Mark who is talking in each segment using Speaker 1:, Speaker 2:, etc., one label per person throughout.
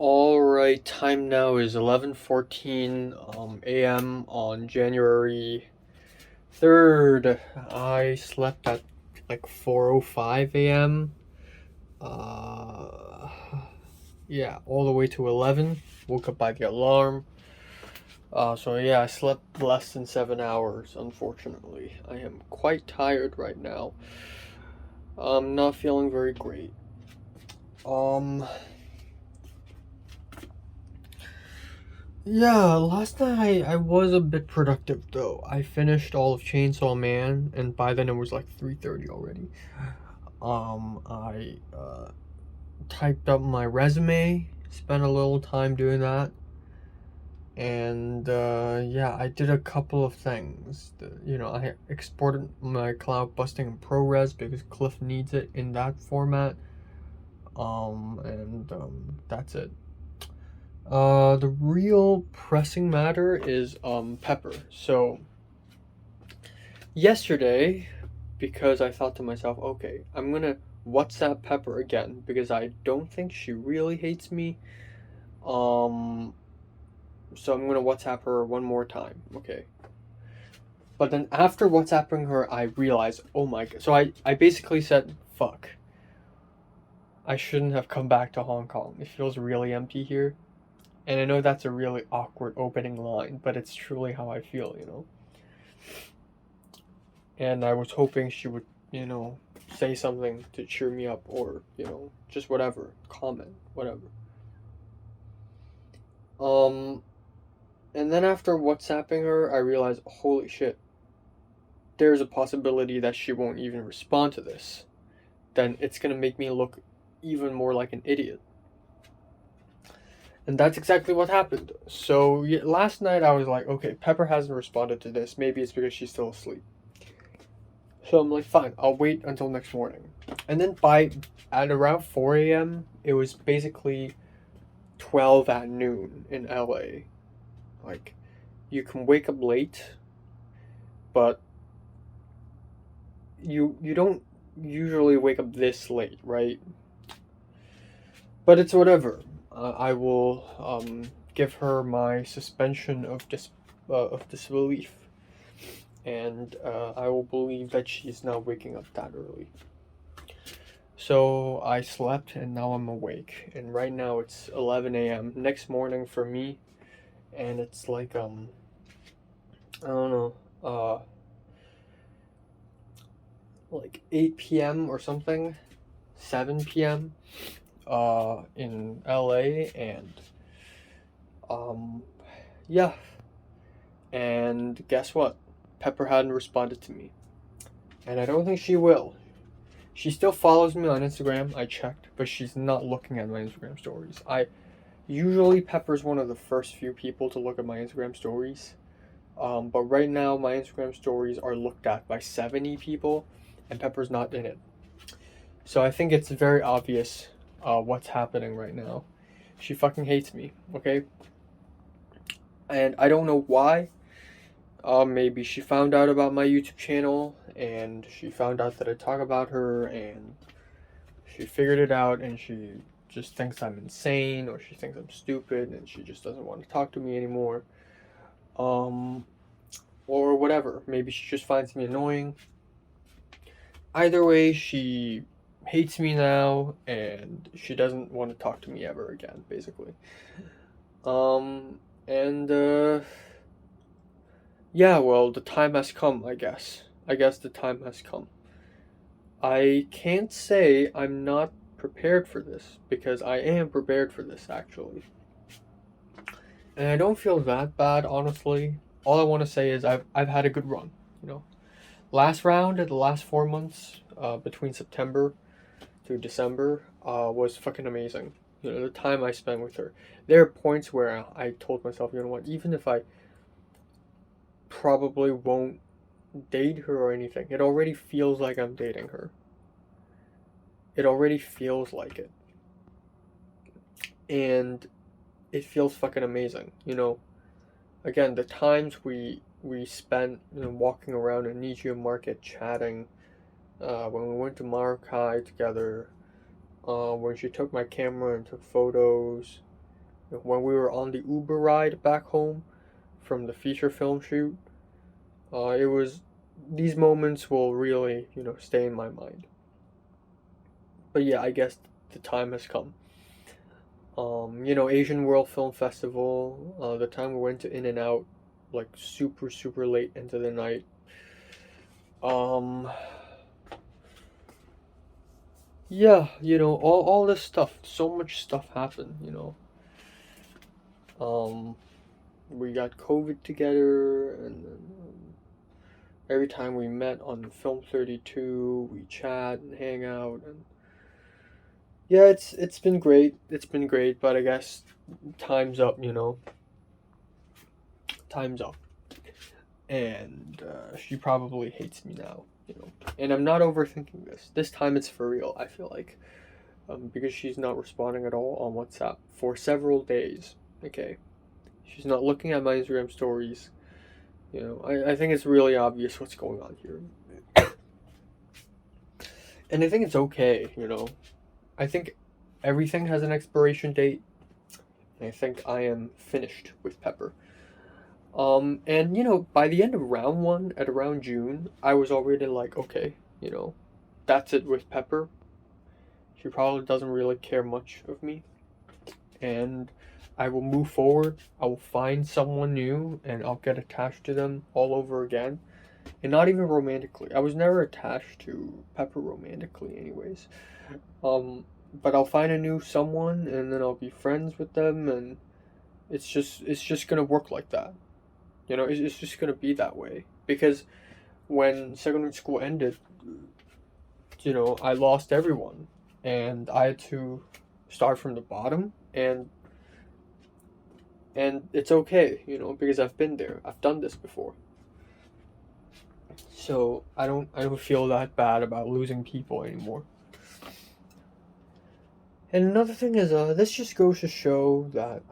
Speaker 1: All right, time now is 11:14 a.m. on January 3rd. I slept at like 4:05 a.m. Uh yeah, all the way to 11. Woke up by the alarm. So yeah, I slept less than 7 hours, unfortunately. I am quite tired right now. I'm not feeling very great. Um Yeah, last night I was a bit productive though. I finished all of Chainsaw Man, and by then it was like 3:30 already. I typed up my resume, spent a little time doing that, and yeah, I did a couple of things. I exported my cloud busting in ProRes because Cliff needs it in that format. And that's it. The real pressing matter is Pepper. So yesterday, because I thought to myself, okay, I'm gonna WhatsApp Pepper again because I don't think she really hates me. Um, so I'm gonna WhatsApp her one more time, okay? But then after WhatsApping her, I realized, oh my god. So I basically said, fuck. I shouldn't have come back to Hong Kong. It feels really empty here. And I know that's a really awkward opening line, but it's truly how I feel. And I was hoping she would, say something to cheer me up or, just whatever, comment, whatever. Um, and then after WhatsApping her, I realized, holy shit, there's a possibility that she won't even respond to this. Then it's gonna make me look even more like an idiot. And that's exactly what happened. So yeah, last night I was like, okay, Pepper hasn't responded to this. Maybe it's because she's still asleep. So I'm like, fine, I'll wait until next morning. And then at around 4 a.m., it was basically 12 at noon in LA. Like, you can wake up late, but you don't usually wake up this late, right? But it's whatever. I will give her my suspension of disbelief, and I will believe that she's not waking up that early. So I slept and now I'm awake. And right now it's 11 a.m. next morning for me. And it's like, I don't know, like 8 p.m. or something, 7 p.m. In LA. And, um, yeah. And guess what? Pepper hadn't responded to me. And I don't think she will. She still follows me on Instagram. I checked, but she's not looking at my Instagram stories. Usually, Pepper's one of the first few people to look at my Instagram stories. But right now, my Instagram stories are looked at by 70 people, and Pepper's not in it. So I think it's very obvious what's happening right now. She fucking hates me, okay? And I don't know why. Maybe she found out about my YouTube channel, and she found out that I talk about her, and she figured it out, and she just thinks I'm insane, or she thinks I'm stupid, and she just doesn't want to talk to me anymore. Um, or whatever. Maybe she just finds me annoying. Either way, she hates me now, and she doesn't want to talk to me ever again, basically. Um, and, yeah, well, the time has come, I guess. I guess the time has come. I can't say I'm not prepared for this, because I am prepared for this, actually. And I don't feel that bad, honestly. All I want to say is I've had a good run, you know. Last round, the last 4 months, between September to December, was fucking amazing. The time I spent with her. There are points where I told myself, you know what, even if I probably won't date her or anything, it already feels like I'm dating her. It already feels like it. And it feels fucking amazing. Again, the times we spent walking around in Nijia Market chatting, when we went to Maracay together, when she took my camera and took photos, when we were on the Uber ride back home from the feature film shoot. It was these moments will really, stay in my mind. But yeah, I guess the time has come. Asian World Film Festival, the time we went to In and Out, like super, super late into the night. Um, yeah, all this stuff, so much stuff happened. Um, we got COVID together, and then, every time we met on Film 32, we chat and hang out, and yeah, it's been great. It's been great, but I guess time's up. Time's up. And she probably hates me now. And I'm not overthinking this. This time it's for real, I feel like. Because she's not responding at all on WhatsApp for several days. Okay. She's not looking at my Instagram stories. I think it's really obvious what's going on here. And I think it's okay. I think everything has an expiration date. And I think I am finished with Pepper. And by the end of round one, at around June, I was already like, okay, that's it with Pepper. She probably doesn't really care much of me. And I will move forward. I will find someone new and I'll get attached to them all over again. And not even romantically. I was never attached to Pepper romantically, anyways. But I'll find a new someone and then I'll be friends with them, and it's just gonna work like that. It's just gonna be that way, because when secondary school ended, I lost everyone, and I had to start from the bottom, and it's okay, because I've been there. I've done this before. So I don't feel that bad about losing people anymore. And another thing is, this just goes to show that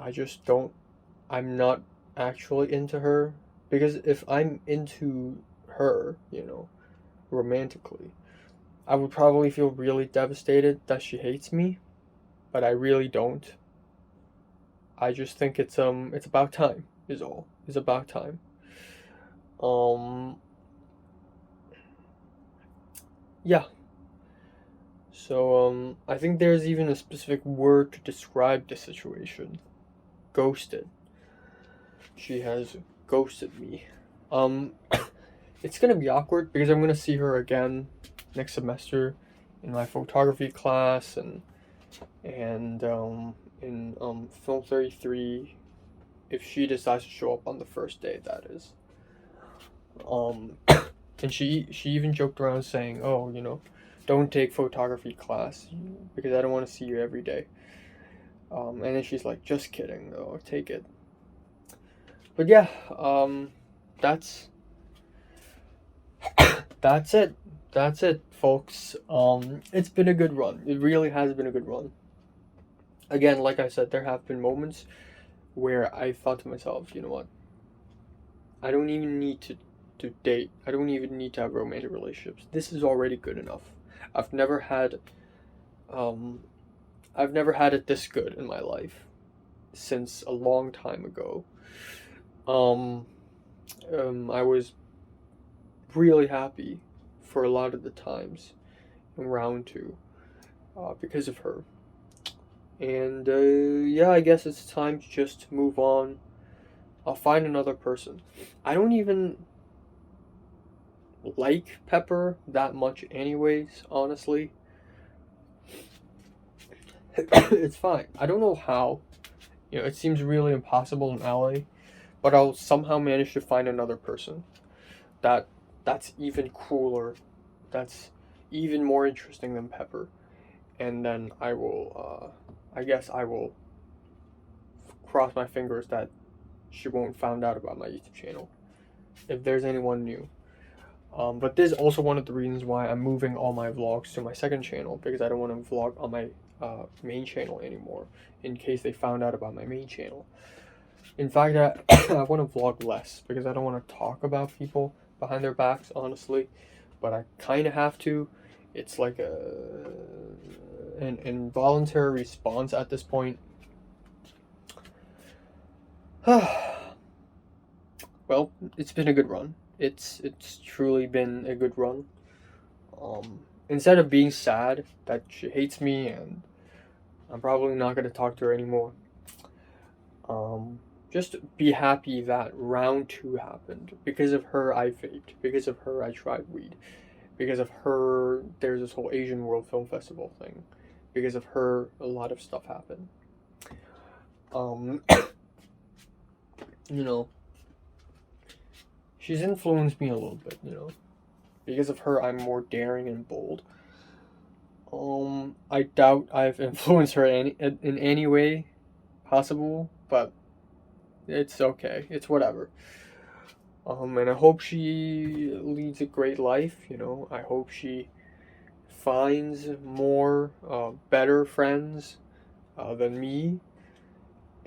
Speaker 1: I'm not actually into her. Because if I'm into her, romantically, I would probably feel really devastated that she hates me, but I really don't. I just think it's about time, is all. It's about time. Um yeah. So I think there's even a specific word to describe the situation. Ghosted. She has ghosted me. Um it's gonna be awkward because I'm gonna see her again next semester in my photography class, and in film 33, if she decides to show up on the first day, that is. um and she even joked around saying, oh, don't take photography class because I don't want to see you every day. And then she's like, just kidding though, take it. But yeah, that's that's it. That's it, folks. It's been a good run. It really has been a good run. Again, like I said, there have been moments where I thought to myself, you know what? I don't even need to date. I don't even need to have romantic relationships. This is already good enough. I've never had um I've never had it this good in my life since a long time ago. Um I was really happy for a lot of the times in round two, because of her. And yeah, I guess it's time to just move on. I'll find another person. I don't even like Pepper that much, anyways, honestly. It's fine. I don't know how. It seems really impossible in LA, but I'll somehow manage to find another person that that's even cooler, that's even more interesting than Pepper, and then I guess I will cross my fingers that she won't find out about my YouTube channel if there's anyone new. But this is also one of the reasons why I'm moving all my vlogs to my second channel, because I don't want to vlog on my main channel anymore in case they found out about my main channel. In fact, I want to vlog less because I don't want to talk about people behind their backs, honestly. But I kind of have to. It's like an involuntary response at this point. Well, it's been a good run. It's truly been a good run. Instead of being sad that she hates me and I'm probably not gonna talk to her anymore, um, just be happy that round two happened. Because of her, I vaped. Because of her, I tried weed. Because of her, there's this whole Asian World Film Festival thing. Because of her, a lot of stuff happened. Um, you know, she's influenced me a little bit, you know. Because of her, I'm more daring and bold. I doubt I've influenced her in any way possible, but it's okay. It's whatever. And I hope she leads a great life, you know. I hope she finds more, better friends, than me.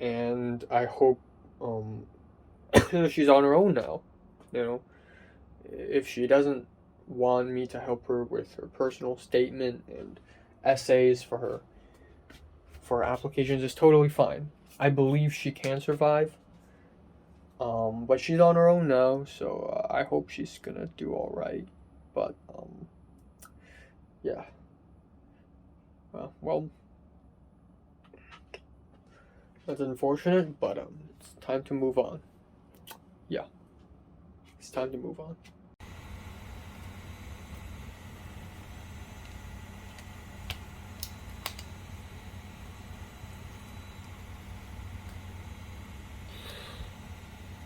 Speaker 1: And I hope, um, she's on her own now, you know. If she doesn't want me to help her with her personal statement and essays for applications, is totally fine. I believe she can survive. But she's on her own now, so I hope she's gonna do all right. But yeah. Well, that's unfortunate, but it's time to move on. Yeah, it's time to move on.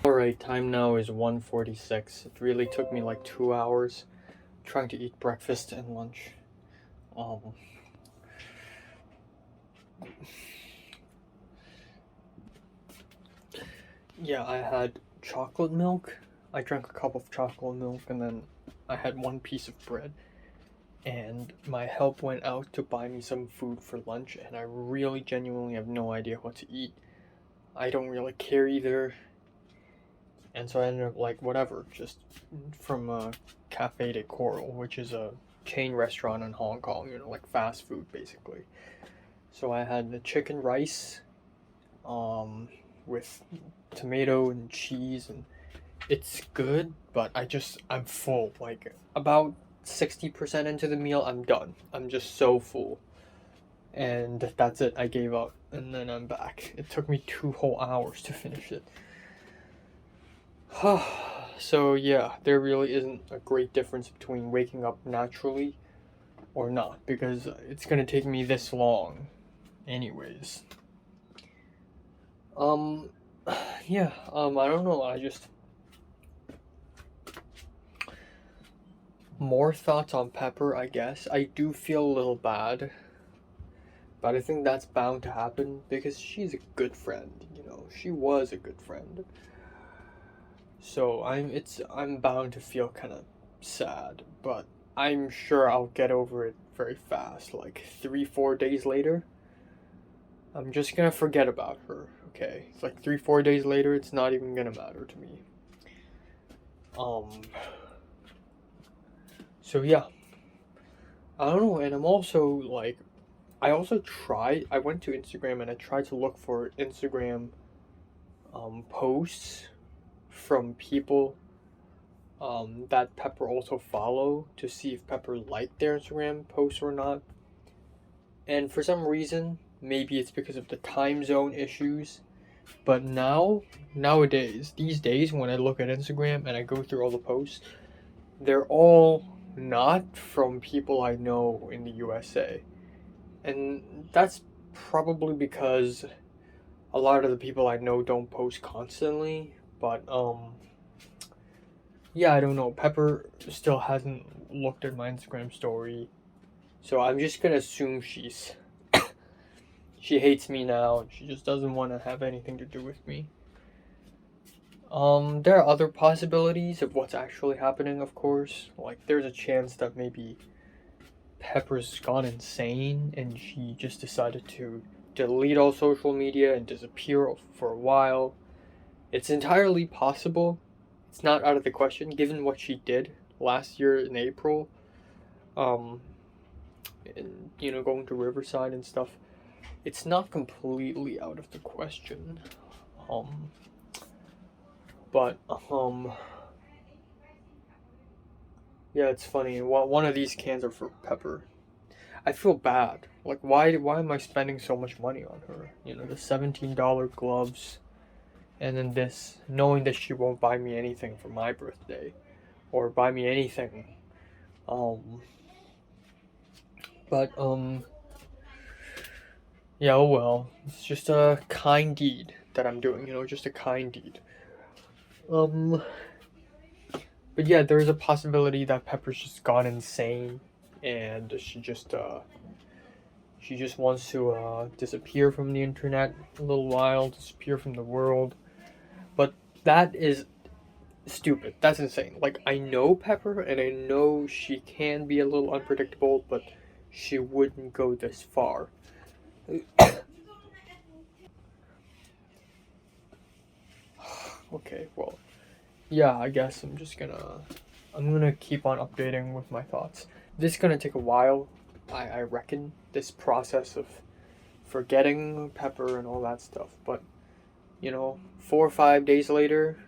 Speaker 1: Alright, time now is 1:46. It really took me like 2 hours trying to eat breakfast and lunch. Um, yeah, I had chocolate milk. I drank a cup of chocolate milk and then I had one piece of bread. And my help went out to buy me some food for lunch, and I really genuinely have no idea what to eat. I don't really care either. And so I ended up like whatever, just from Cafe de Coral, which is a chain restaurant in Hong Kong, you know, like fast food basically. So I had the chicken rice, with tomato and cheese, and it's good, but I'm full. Like about 60% into the meal, I'm done. I'm just so full. And that's it. I gave up, and then I'm back. It took me 2 whole hours to finish it. So yeah, there really isn't a great difference between waking up naturally or not, because it's gonna take me this long anyways. Um yeah, I don't know, I just more thoughts on Pepper, I guess. I do feel a little bad, but I think that's bound to happen because she's a good friend, you know. She was a good friend. So I'm bound to feel kind of sad, but I'm sure I'll get over it very fast. Like 3, 4 days later, I'm just gonna forget about her. Okay, it's like 3, 4 days later, it's not even gonna matter to me. Um. So yeah, I don't know, and I'm also like, I also tried. I went to Instagram and I tried to look for Instagram posts from people that Pepper also follow to see if Pepper liked their Instagram posts or not. And for some reason, maybe it's because of the time zone issues, but nowadays, these days, when I look at Instagram and I go through all the posts, they're all not from people I know in the USA. And that's probably because a lot of the people I know don't post constantly, but yeah, I don't know. Pepper still hasn't looked at my Instagram story, so I'm just gonna assume she hates me now and she just doesn't want to have anything to do with me. There are other possibilities of what's actually happening, of course. Like, there's a chance that maybe Pepper's gone insane and she just decided to delete all social media and disappear for a while. It's entirely possible. It's not out of the question given what she did last year in April. Um, and, you know, going to Riverside and stuff. It's not completely out of the question. Um, But yeah, it's funny. One of these cans are for Pepper. I feel bad. Like, why am I spending so much money on her? You know, the $17 gloves, and then this, knowing that she won't buy me anything for my birthday, or buy me anything. But yeah, oh well. It's just a kind deed that I'm doing. You know, just a kind deed. But yeah, there is a possibility that Pepper's just gone insane, and she just wants to disappear from the internet a little while, disappear from the world. But that is stupid. That's insane. Like, I know Pepper, and I know she can be a little unpredictable, but she wouldn't go this far. Okay, well, yeah, I guess I'm gonna keep on updating with my thoughts. This is gonna take a while, I reckon, this process of forgetting Pepper and all that stuff, but, you know, 4 or 5 days later,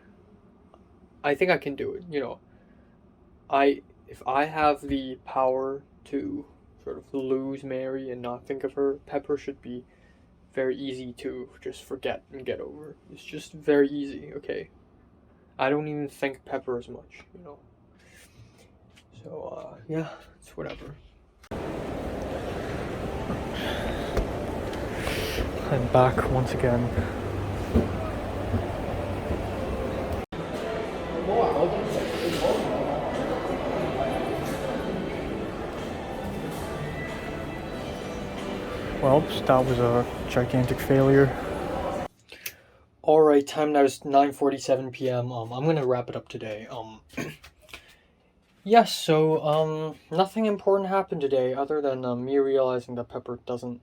Speaker 1: I think I can do it. You know, if I have the power to sort of lose Mary and not think of her, Pepper should be very easy to just forget and get over. It's just very easy, okay? I don't even think Pepper as much, you know? So, yeah, it's whatever. I'm back once again. Well, that was a gigantic failure. Alright, time now is 9:47 p.m. I'm gonna wrap it up today. Yes, so, nothing important happened today other than me realizing that Pepper doesn't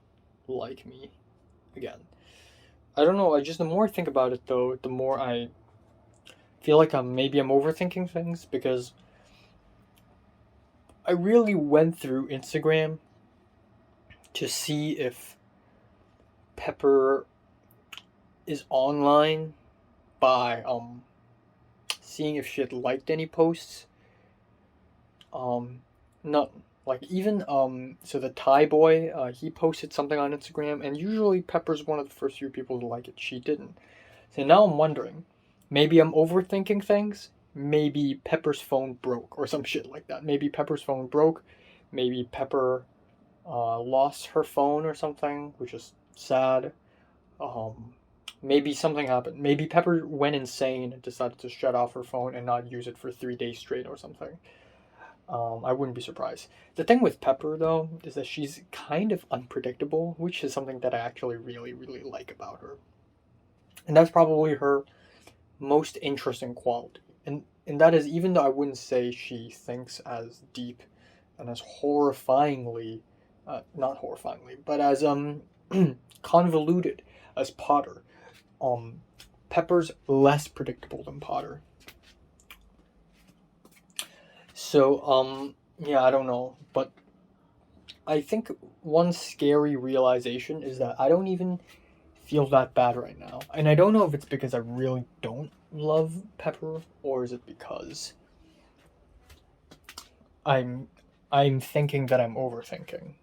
Speaker 1: like me again. I don't know, the more I think about it though, the more I feel like maybe I'm overthinking things, because I really went through Instagram to see if Pepper is online by seeing if she had liked any posts. Nothing. Like, even so the Thai boy, he posted something on Instagram, and usually Pepper's one of the first few people to like it. She didn't. So now I'm wondering, maybe I'm overthinking things. Maybe Pepper's phone broke or some shit like that. Maybe Pepper's phone broke. Maybe Pepper lost her phone or something, which is sad. Maybe something happened. Maybe Pepper went insane and decided to shut off her phone and not use it for 3 days straight or something. I wouldn't be surprised. The thing with Pepper, though, is that she's kind of unpredictable, which is something that I actually really, really like about her. And that's probably her most interesting quality. And that is, even though I wouldn't say she thinks as deep and as horrifyingly, not horrifyingly, but as convoluted as Potter, Pepper's less predictable than Potter. So, yeah, I don't know, but I think one scary realization is that I don't even feel that bad right now. And I don't know if it's because I really don't love Pepper, or is it because I'm thinking that I'm overthinking.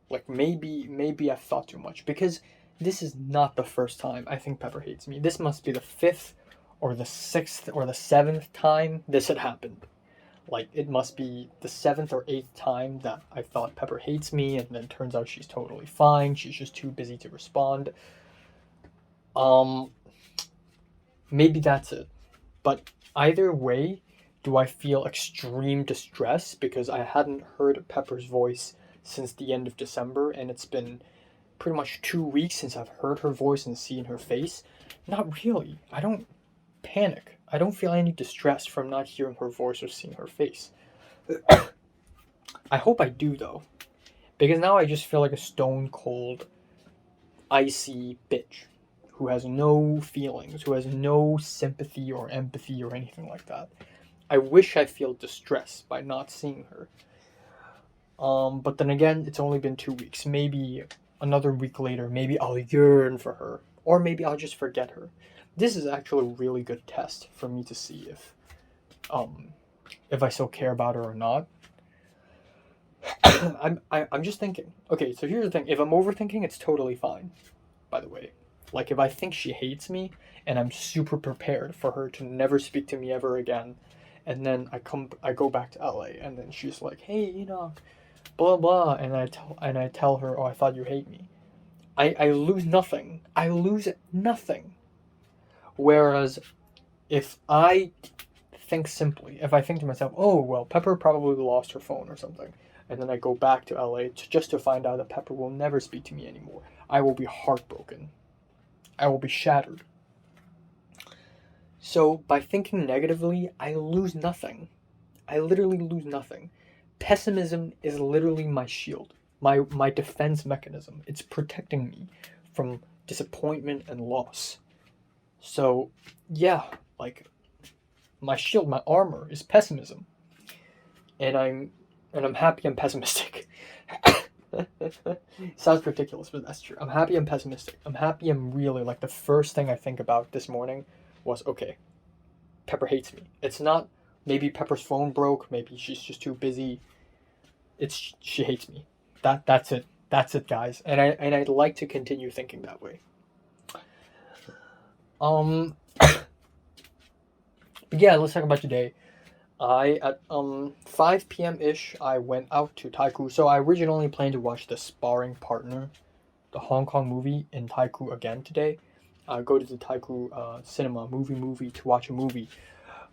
Speaker 1: Like, maybe I've thought too much, because this is not the first time I think Pepper hates me. This must be the 5th or the 6th or the 7th time this had happened. Like, it must be the 7th or 8th time that I thought Pepper hates me, and then turns out she's totally fine. She's just too busy to respond. Maybe that's it. But either way, do I feel extreme distress because I hadn't heard Pepper's voice since the end of December, and it's been pretty much 2 weeks since I've heard her voice and seen her face? Not really. I don't panic. I don't feel any distress from not hearing her voice or seeing her face. I hope I do, though, because now I just feel like a stone cold, icy bitch who has no feelings, who has no sympathy or empathy or anything like that. I wish I feel distressed by not seeing her. But then again, it's only been 2 weeks. Maybe another week later, maybe I'll yearn for her, or maybe I'll just forget her. This is actually a really good test for me to see if I still care about her or not. I'm just thinking. Okay, so here's the thing. If I'm overthinking, it's totally fine. By the way, like if I think she hates me and I'm super prepared for her to never speak to me ever again, and then I go back to LA, and then she's like, "Hey, blah blah," and I tell her, "Oh, I thought you hate me." I lose nothing. I lose nothing. Whereas if I think simply, if I think to myself, "Oh, well, Pepper probably lost her phone or something," and then I go back to LA just to find out that Pepper will never speak to me anymore, I will be heartbroken. I will be shattered. So by thinking negatively, I lose nothing. I literally lose nothing. Pessimism is literally my shield, my defense mechanism. It's protecting me from disappointment and loss. So, yeah, like my shield, my armor is pessimism. And I'm happy I'm pessimistic. Sounds ridiculous, but that's true. I'm happy I'm pessimistic. I'm happy I'm really like the first thing I think about this morning was okay, Pepper hates me. It's not maybe Pepper's phone broke, maybe she's just too busy. It's she hates me. That's it. That's it, guys. And I'd like to continue thinking that way. Um yeah, let's talk about today. I at 5 p.m. ish I went out to Taikoo. So I originally planned to watch The Sparring Partner, the Hong Kong movie in Taikoo again today. Go to the Taikoo cinema movie to watch a movie.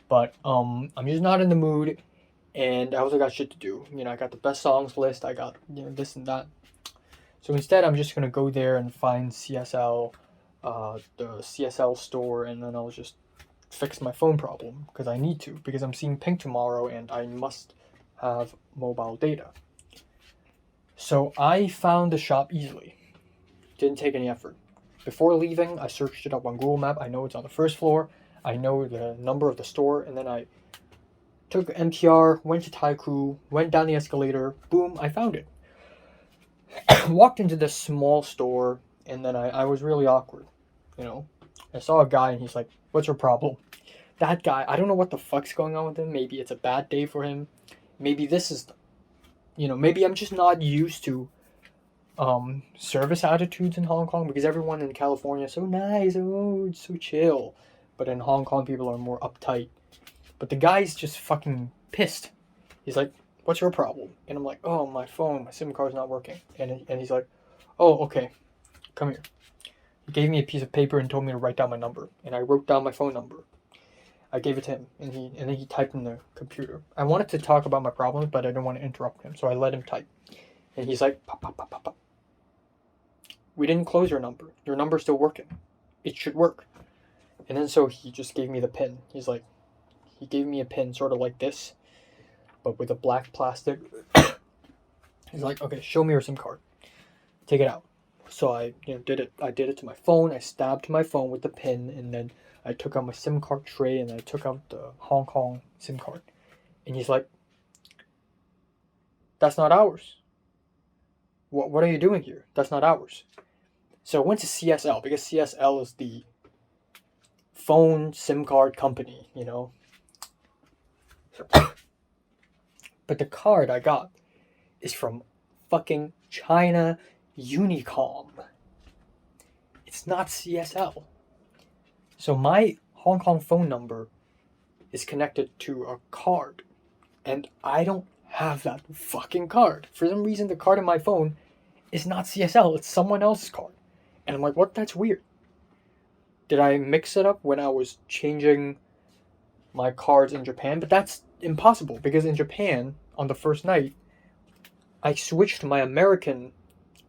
Speaker 1: But I'm just not in the mood, and I also got shit to do. I got the best songs list. I got this and that. So instead, I'm just gonna go there and find CSL, the CSL store, and then I'll just fix my phone problem because I need to, because I'm seeing Pink tomorrow and I must have mobile data. So I found the shop easily. Didn't take any effort. Before leaving, I searched it up on Google Map. I know it's on the first floor. I know the number of the store, and then I took MTR, went to Taikoo, went down the escalator. Boom, I found it. Walked into this small store, and then I was really awkward. I saw a guy, and he's like, "What's your problem?" That guy, I don't know what the fuck's going on with him. Maybe it's a bad day for him. Maybe this is, maybe I'm just not used to service attitudes in Hong Kong, because everyone in California is so nice, oh, it's so chill. But in Hong Kong, people are more uptight. But the guy's just fucking pissed. He's like, "What's your problem?" And I'm like, "Oh, my phone, my SIM card's not working." And he's like, "Oh, okay, come here." He gave me a piece of paper and told me to write down my number. And I wrote down my phone number. I gave it to him, and then he typed in the computer. I wanted to talk about my problems, but I didn't want to interrupt him, so I let him type. And he's like, "Pop, pop, pop, pop, pop. We didn't close your number. Your number's still working. It should work." And then so he just gave me the pin. He gave me a pin sort of like this, but with a black plastic. He's like, "Okay, show me your SIM card. Take it out." So I did it. I did it to my phone. I stabbed my phone with the pin, and then I took out my SIM card tray, and I took out the Hong Kong SIM card. And he's like, "That's not ours. What are you doing here? That's not ours." So I went to CSL, because CSL is the phone SIM card company, But the card I got is from fucking China Unicom. It's not CSL. So my Hong Kong phone number is connected to a card, and I don't have that fucking card. For some reason, the card in my phone is not CSL. It's someone else's card. And I'm like, what? That's weird. Did I mix it up when I was changing my cards in Japan? But that's impossible, because in Japan, on the first night, I switched my American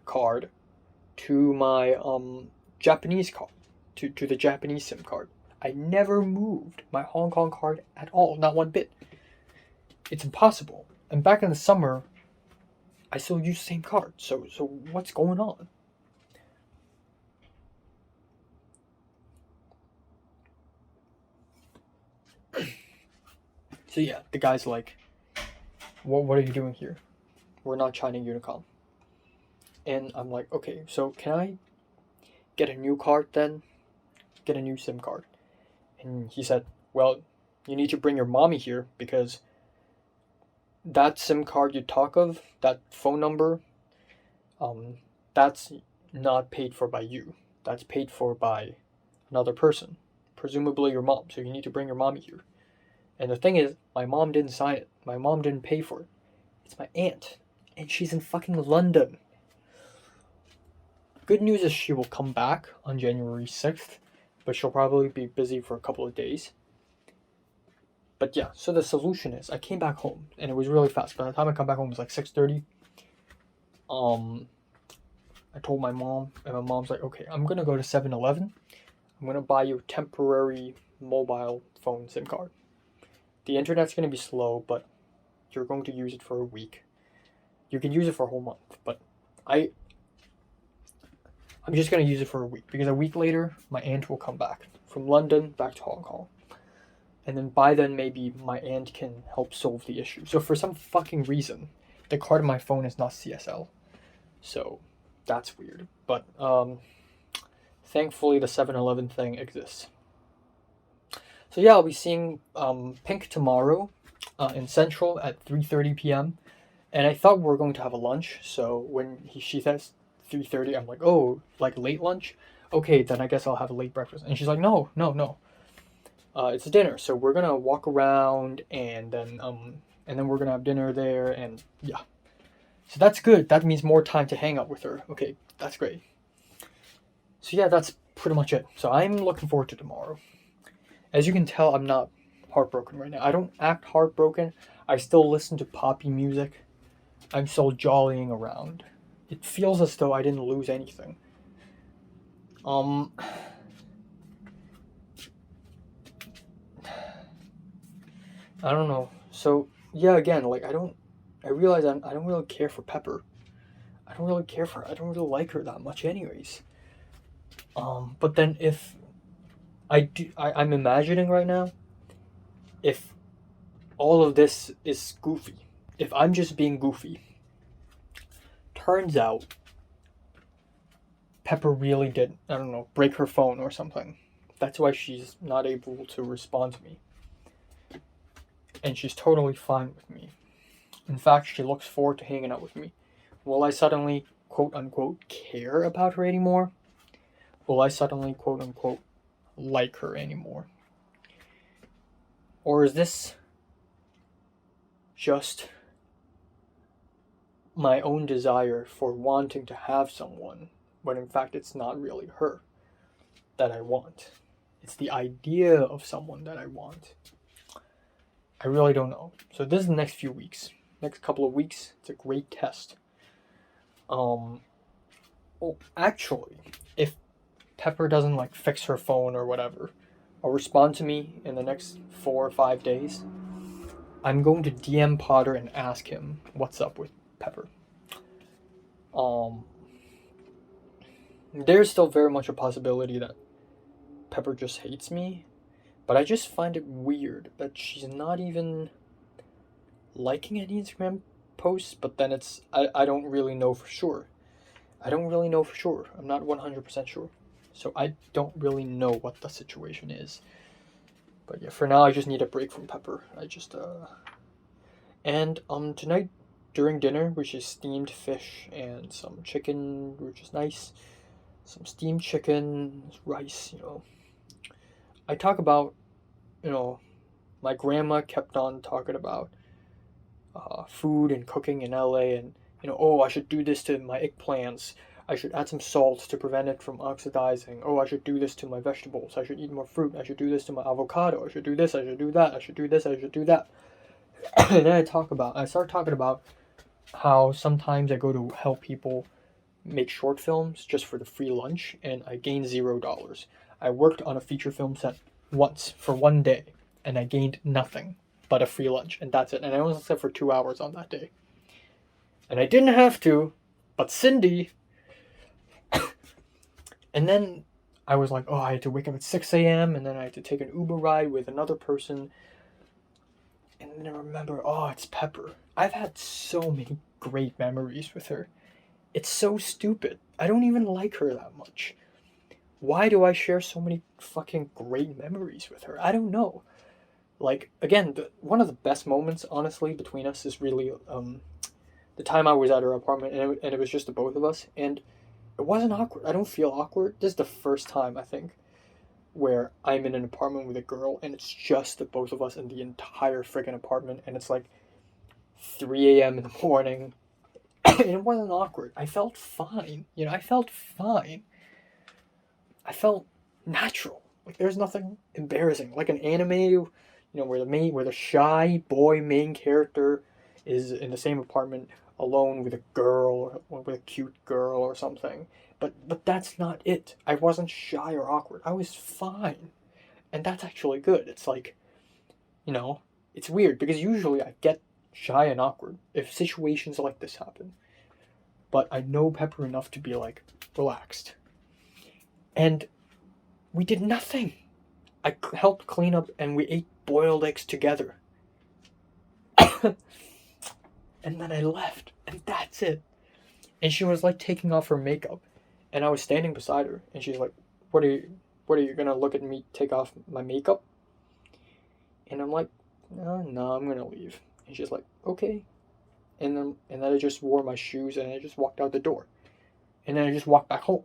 Speaker 1: card to my Japanese card, to the Japanese SIM card. I never moved my Hong Kong card at all, not one bit. It's impossible. And back in the summer, I still use the same card. So what's going on? So yeah, the guy's like, what are you doing here? We're not China Unicom. And I'm like, okay, so can I get a new card then? Get a new SIM card. And he said, well, you need to bring your mommy here because that SIM card you talk of, that phone number, that's not paid for by you. That's paid for by another person, presumably your mom. So you need to bring your mommy here. And the thing is, my mom didn't sign it. My mom didn't pay for it. It's my aunt. And she's in fucking London. Good news is she will come back on January 6th, but she'll probably be busy for a couple of days. But yeah, so the solution is I came back home and it was really fast. By the time I come back home, it was like 6:30. I told my mom, and my mom's like, okay, I'm gonna go to 7-Eleven. I'm gonna buy you a temporary mobile phone SIM card. The internet's gonna be slow, but you're going to use it for a week. You can use it for a whole month, but I'm just gonna use it for a week because a week later my aunt will come back from London back to Hong Kong. And then by then maybe my aunt can help solve the issue. So for some fucking reason, the card on my phone is not CSL. So that's weird. But thankfully the 7-Eleven thing exists. So yeah, I'll be seeing Pink tomorrow in Central at 3:30 p.m. And I thought we were going to have a lunch. So when she says 3:30, I'm like, oh, like late lunch? Okay, then I guess I'll have a late breakfast. And she's like, no. It's dinner, so we're gonna walk around and then we're gonna have dinner there, and yeah. So that's good. That means more time to hang out with her. Okay, that's great. So yeah, that's pretty much it. So I'm looking forward to tomorrow. As you can tell, I'm not heartbroken right now. I don't act heartbroken. I still listen to poppy music. I'm still jollying around. It feels as though I didn't lose anything. I don't know. So yeah, again, like I realize I don't really care for Pepper. I don't really care for her. I don't really like her that much, anyways. But then if I'm imagining right now, if all of this is goofy, if I'm just being goofy, turns out Pepper really did, I don't know, break her phone or something. That's why she's not able to respond to me. And she's totally fine with me. In fact, she looks forward to hanging out with me. Will I suddenly, quote unquote, care about her anymore? Will I suddenly, quote unquote, like her anymore? Or is this just my own desire for wanting to have someone when in fact it's not really her that I want? It's the idea of someone that I want. I really don't know. So this is the next few weeks. Next couple of weeks, it's a great test. Actually, if Pepper doesn't like fix her phone or whatever, or respond to me in the next 4 or 5 days, I'm going to DM Potter and ask him what's up with Pepper. There's still very much a possibility that Pepper just hates me, but I just find it weird that she's not even liking any Instagram posts, but then I don't really know for sure. I'm not 100% sure. So I don't really know what the situation is. But yeah, for now I just need a break from Pepper. And tonight during dinner, which is steamed fish and some chicken, which is nice. Some steamed chicken, rice, I talk about, my grandma kept on talking about food and cooking in LA, and oh, I should do this to my eggplants. I should add some salt to prevent it from oxidizing. Oh, I should do this to my vegetables. I should eat more fruit. I should do this to my avocado. I should do this. I should do that. I should do this. I should do that. And then I start talking about how sometimes I go to help people make short films just for the free lunch, and I gained $0. I worked on a feature film set once for 1 day, and I gained nothing but a free lunch, and that's it. And I only slept for 2 hours on that day. And I didn't have to, but Cindy. And then I was like, oh, I had to wake up at 6 a.m. and then I had to take an Uber ride with another person. And then I remember, oh, it's Pepper. I've had so many great memories with her. It's so stupid. I don't even like her that much. Why do I share so many fucking great memories with her? I don't know. Like, again, one of the best moments, honestly, between us is really the time I was at her apartment, and it was just the both of us, and it wasn't awkward. I don't feel awkward. This is the first time, I think, where I'm in an apartment with a girl, and it's just the both of us in the entire friggin' apartment, and it's like 3 a.m. in the morning, and it wasn't awkward. I felt fine. I felt fine. I felt natural. Like there's nothing embarrassing. Like an anime, where the shy boy main character is in the same apartment alone with a girl or with a cute girl or something. But that's not it. I wasn't shy or awkward. I was fine. And that's actually good. It's like, it's weird because usually I get shy and awkward if situations like this happen. But I know Pepper enough to be like relaxed. And we did nothing. I helped clean up and we ate boiled eggs together. And then I left, and that's it. And she was like taking off her makeup, and I was standing beside her, and she's like, what are you gonna look at me take off my makeup? And I'm like, no, I'm gonna leave. And she's like, okay. And then I just wore my shoes and I just walked out the door. And then I just walked back home.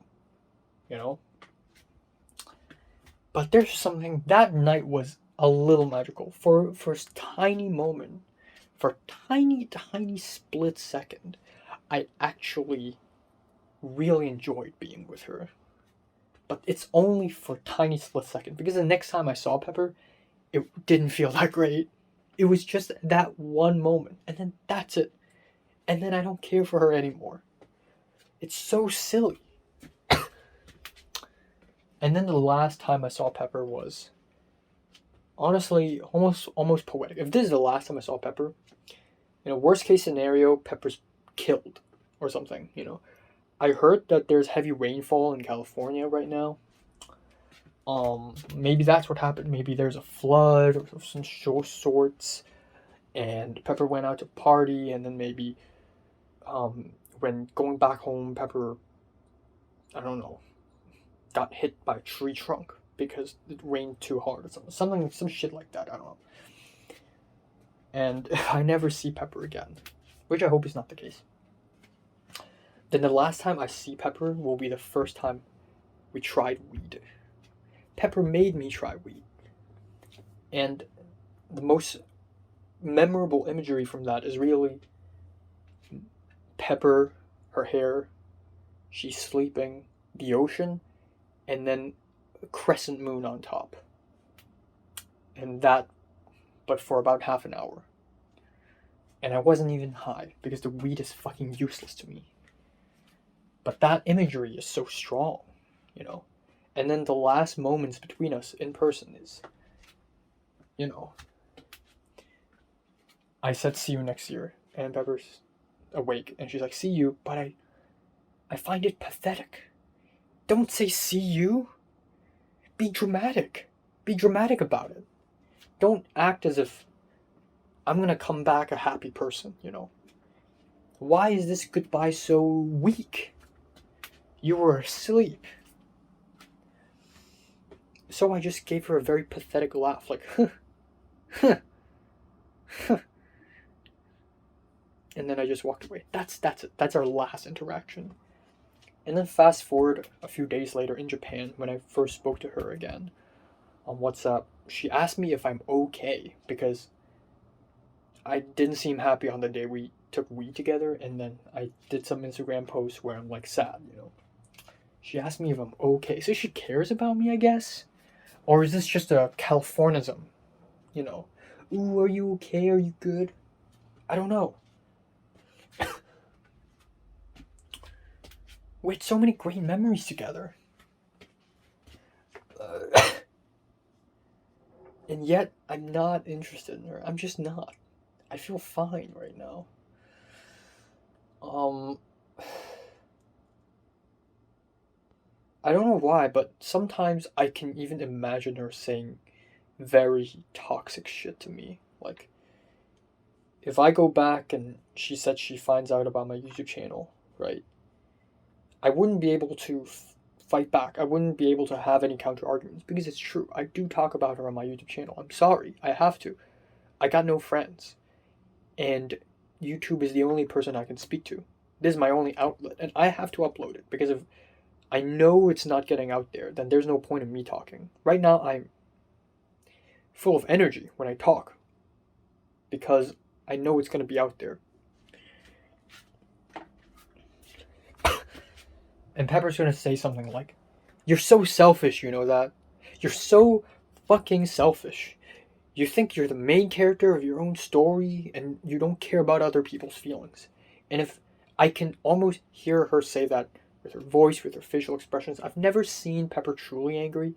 Speaker 1: But there's something, that night was a little magical. For a tiny moment, for a tiny split second, I actually really enjoyed being with her. But it's only for a tiny split second, because the next time I saw Pepper, it didn't feel that great. It was just that one moment, and then that's it. And then I don't care for her anymore. It's so silly. And then the last time I saw Pepper was, honestly, almost poetic. If this is the last time I saw Pepper, worst case scenario, Pepper's killed or something. I heard that there's heavy rainfall in California right now. Maybe that's what happened. Maybe there's a flood or some sorts, and Pepper went out to party, and then maybe, when going back home, Pepper, I don't know, got hit by a tree trunk because it rained too hard or something, some shit like that. I don't know. And if I never see Pepper again, which I hope is not the case, then the last time I see Pepper will be the first time we tried weed. Pepper made me try weed. And the most memorable imagery from that is really Pepper, her hair, she's sleeping, the ocean, and then a crescent moon on top. And that, but for about half an hour. And I wasn't even high, because the weed is fucking useless to me. But that imagery is so strong, And then the last moments between us in person is, I said see you next year, and Pepper's awake, and she's like, see you, but I find it pathetic. Don't say see you. Be dramatic. Be dramatic about it. Don't act as if I'm gonna come back a happy person, Why is this goodbye so weak? You were asleep. So I just gave her a very pathetic laugh, like, and then I just walked away. That's it. That's our last interaction. And then fast forward a few days later in Japan, when I first spoke to her again on WhatsApp, she asked me if I'm okay, because I didn't seem happy on the day we took weed together, and then I did some Instagram posts where I'm like sad, She asked me if I'm okay. So she cares about me, I guess? Or is this just a Californism? Ooh, are you okay? Are you good? I don't know. We had so many great memories together. And yet, I'm not interested in her. I'm just not. I feel fine right now. I don't know why, but sometimes I can even imagine her saying very toxic shit to me. Like, if I go back and she said she finds out about my YouTube channel, right? I wouldn't be able to fight back. I wouldn't be able to have any counter arguments because it's true. I do talk about her on my YouTube channel. I'm sorry. I have to. I got no friends. And YouTube is the only person I can speak to. This is my only outlet. And I have to upload it because if I know it's not getting out there, then there's no point in me talking. Right now, I'm full of energy when I talk because I know it's going to be out there. And Pepper's going to say something like, "You're so selfish, you know that? You're so fucking selfish. You think you're the main character of your own story and you don't care about other people's feelings." And if I can almost hear her say that with her voice, with her facial expressions. I've never seen Pepper truly angry,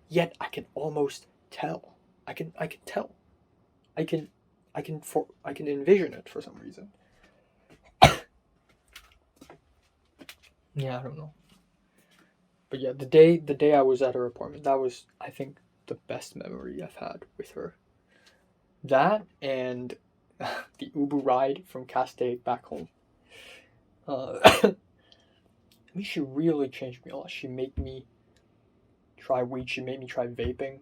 Speaker 1: yet I can almost tell. I can tell. I can envision it for some reason. Yeah, I don't know. But yeah, the day I was at her apartment, that was, I think, the best memory I've had with her. That and the Uber ride from Castaic back home. I mean, she really changed me a lot. She made me try weed. She made me try vaping.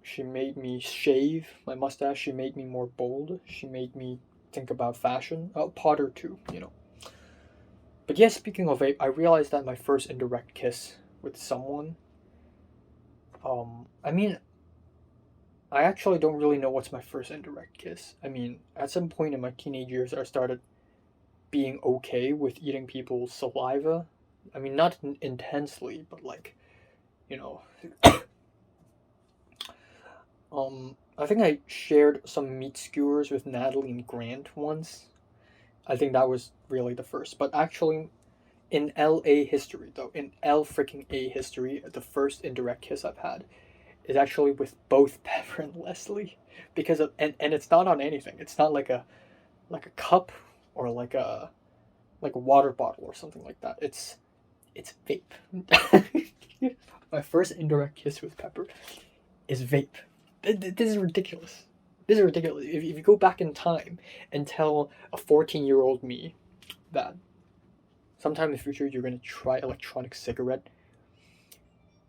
Speaker 1: She made me shave my mustache. She made me more bold. She made me think about fashion. Potter too, you know. But yeah, speaking of vape, I realized that my first indirect kiss with someone. I mean, I actually don't really know what's my first indirect kiss. I mean, at some point in my teenage years, I started being okay with eating people's saliva. I mean, not intensely, but like, you know. I think I shared some meat skewers with Natalie and Grant once. I think that was really the first. But actually, in LA history, though, in L freaking A history, the first indirect kiss I've had is actually with both Pepper and Leslie, because of, and it's not on anything. It's not like a cup or like a water bottle or something like that. It's vape. My first indirect kiss with Pepper is vape. This is ridiculous. This is ridiculous. If you go back in time and tell a 14-year-old me that sometime in the future you're going to try electronic cigarette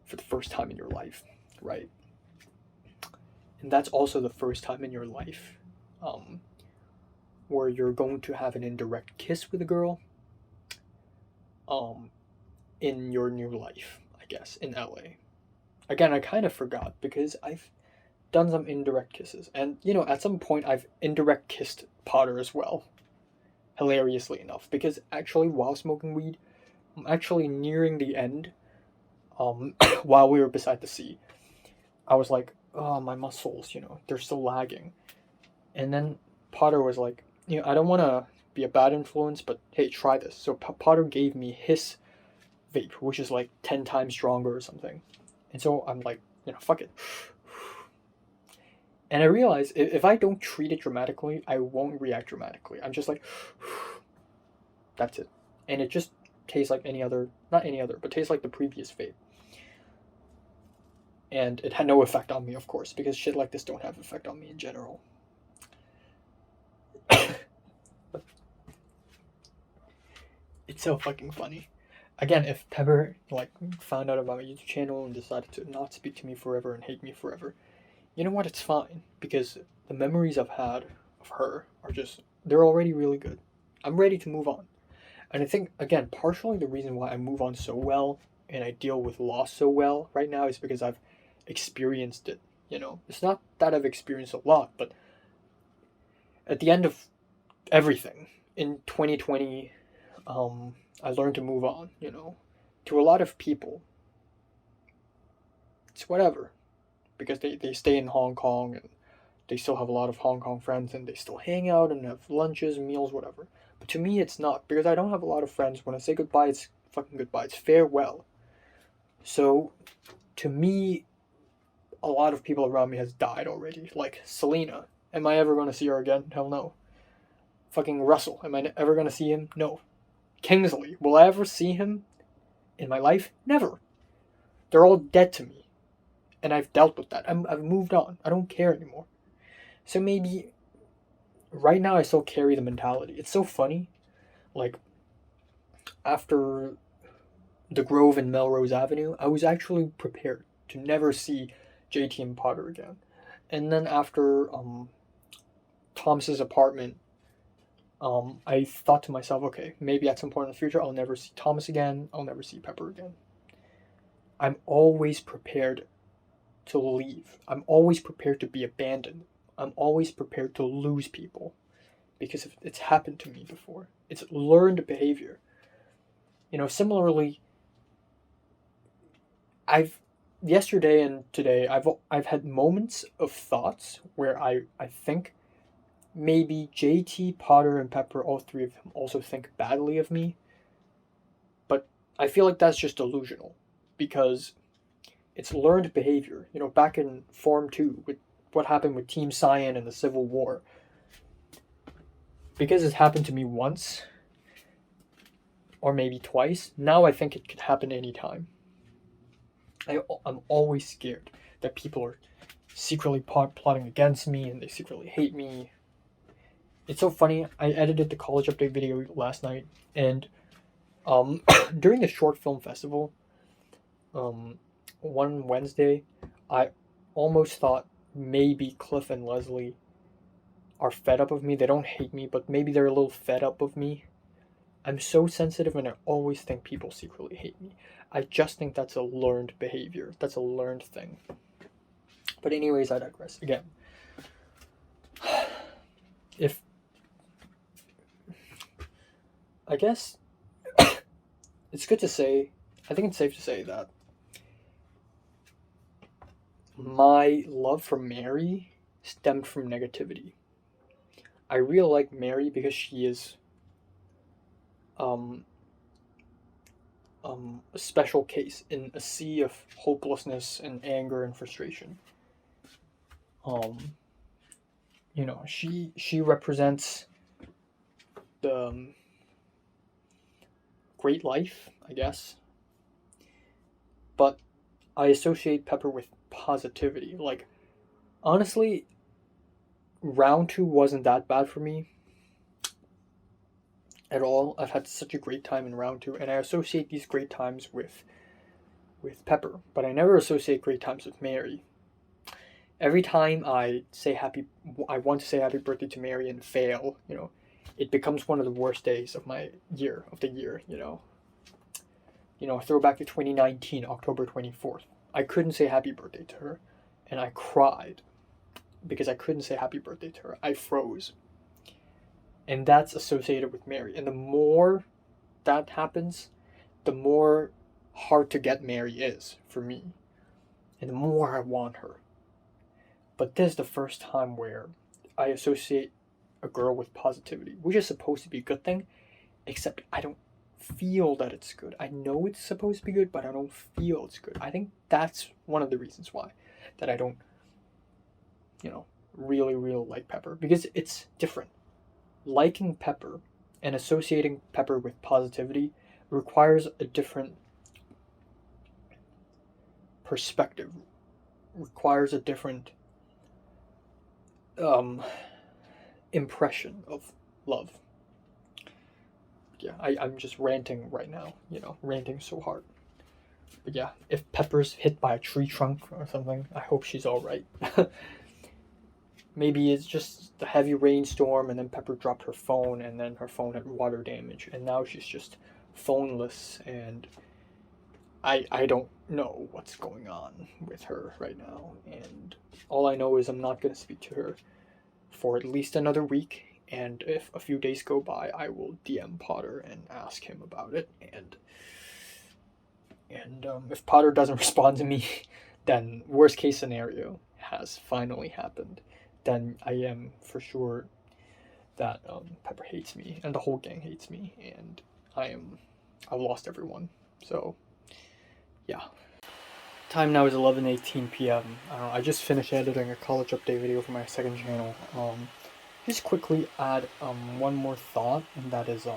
Speaker 1: for the first time in your life, right? And that's also the first time in your life where you're going to have an indirect kiss with a girl in your new life, I guess, in LA. Again, I kind of forgot because I've done some indirect kisses. And, you know, at some point I've indirect kissed Potter as well. Hilariously enough. Because actually, while smoking weed, I'm actually nearing the end. While we were beside the sea, I was like, oh, my muscles, you know, they're still lagging. And then Potter was like, you know, I don't want to be a bad influence, but hey, try this. So Potter gave me his vape, which is like 10 times stronger or something. And so I'm like, you know, fuck it. And I realized if I don't treat it dramatically, I won't react dramatically. I'm just like, that's it. And it just tastes like any other, not any other, but tastes like the previous vape. And it had no effect on me, of course, because shit like this don't have effect on me in general. It's so fucking funny. Again, if Pepper like found out about my YouTube channel and decided to not speak to me forever and hate me forever, you know what? It's fine because the memories I've had of her are just, they're already really good. I'm ready to move on. And I think, again, partially the reason why I move on so well and I deal with loss so well right now is because I've experienced it. You know, it's not that I've experienced a lot, but at the end of everything in 2020, I learned to move on, you know. To a lot of people, it's whatever. Because they stay in Hong Kong and they still have a lot of Hong Kong friends and they still hang out and have lunches, meals, whatever. But to me, it's not, because I don't have a lot of friends. When I say goodbye, it's fucking goodbye. It's farewell. So, to me, a lot of people around me has died already. Like Selena. Am I ever going to see her again? Hell no. Fucking Russell. Am I ever going to see him? No. Kingsley. Will I ever see him in my life? Never. They're all dead to me. And I've dealt with that. I've moved on. I don't care anymore. So maybe right now I still carry the mentality. It's so funny. Like, after the Grove and Melrose Avenue, I was actually prepared to never see JT and Potter again. And then after Thomas's apartment, I thought to myself, okay, maybe at some point in the future I'll never see Thomas again. I'll never see Pepper again. I'm always prepared to leave. I'm always prepared to be abandoned. I'm always prepared to lose people because it's happened to me before. It's learned behavior. Similarly, I've yesterday and today I've had moments of thoughts where I think maybe JT, Potter, and Pepper, all three of them, also think badly of me. But I feel like that's just delusional because it's learned behavior. Back in Form 2, with what happened with Team Cyan in the Civil War, because it's happened to me once, or maybe twice, now I think it could happen anytime. I'm always scared that people are secretly plotting against me and they secretly hate me. It's so funny. I edited the college update video last night, and during the short film festival, one Wednesday, I almost thought maybe Cliff and Leslie are fed up of me. They don't hate me, but maybe they're a little fed up of me. I'm so sensitive, and I always think people secretly hate me. I just think that's a learned behavior. That's a learned thing. But anyways, I digress. Again, if I guess it's good to say, I think it's safe to say that my love for Mary stemmed from negativity. I really like Mary because she is a special case in a sea of hopelessness and anger and frustration. She represents the great life, I guess. But I associate Pepper with positivity. Like, honestly, round 2 wasn't that bad for me at all. I've had such a great time in round 2, and I associate these great times with Pepper, but I never associate great times with Mary. Every time I want to say happy birthday to Mary and fail, it becomes one of the worst days of the year. Throw back to 2019, October 24th. I couldn't say happy birthday to her, and I cried because I couldn't say happy birthday to her. I froze. And that's associated with Mary. And the more that happens, the more hard to get Mary is for me. And the more I want her. But this is the first time where I associate a girl with positivity, which is supposed to be a good thing, except I don't feel that it's good. I know it's supposed to be good, but I don't feel it's good. I think that's one of the reasons why that I don't, really, really like Pepper, because it's different. Liking Pepper and associating Pepper with positivity requires a different perspective, requires a different impression of love. Yeah, I'm just ranting right now, ranting so hard. But yeah, if Pepper's hit by a tree trunk or something, I hope she's alright. Maybe it's just the heavy rainstorm, and then Pepper dropped her phone, and then her phone had water damage, and now she's just phoneless, and I don't know what's going on with her right now, and all I know is I'm not going to speak to her for at least another week, and if a few days go by, I will DM Potter and ask him about it, and if Potter doesn't respond to me, then worst case scenario has finally happened. Then I am for sure that Pepper hates me and the whole gang hates me, and I've lost everyone. So yeah. Time now is 11:18 p.m. I just finished editing a college update video for my second channel. Just quickly add one more thought, and that is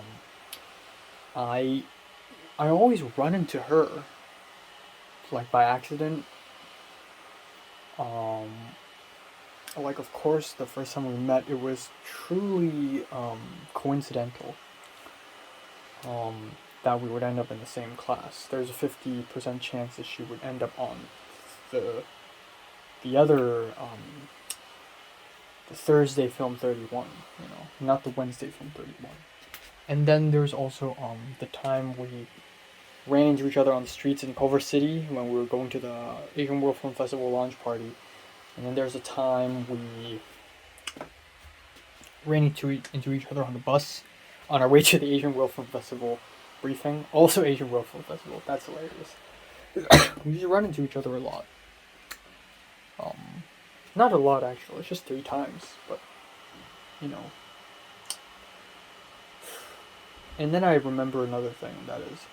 Speaker 1: I always run into her, like by accident. Like, of course, the first time we met, it was truly coincidental.
Speaker 2: that we would end up in the same class. There's a 50% chance that she would end up on the other the Thursday film 31, not the Wednesday film 31. And then there's also the time we ran into each other on the streets in Culver City when we were going to the Asian World Film Festival launch party. And then there's a time we ran into each other on the bus on our way to the Asian World Film Festival briefing. Also Asian World Film Festival. That's hilarious. We just run into each other a lot. Not a lot actually. It's just 3 times, but And then I remember another thing, that is,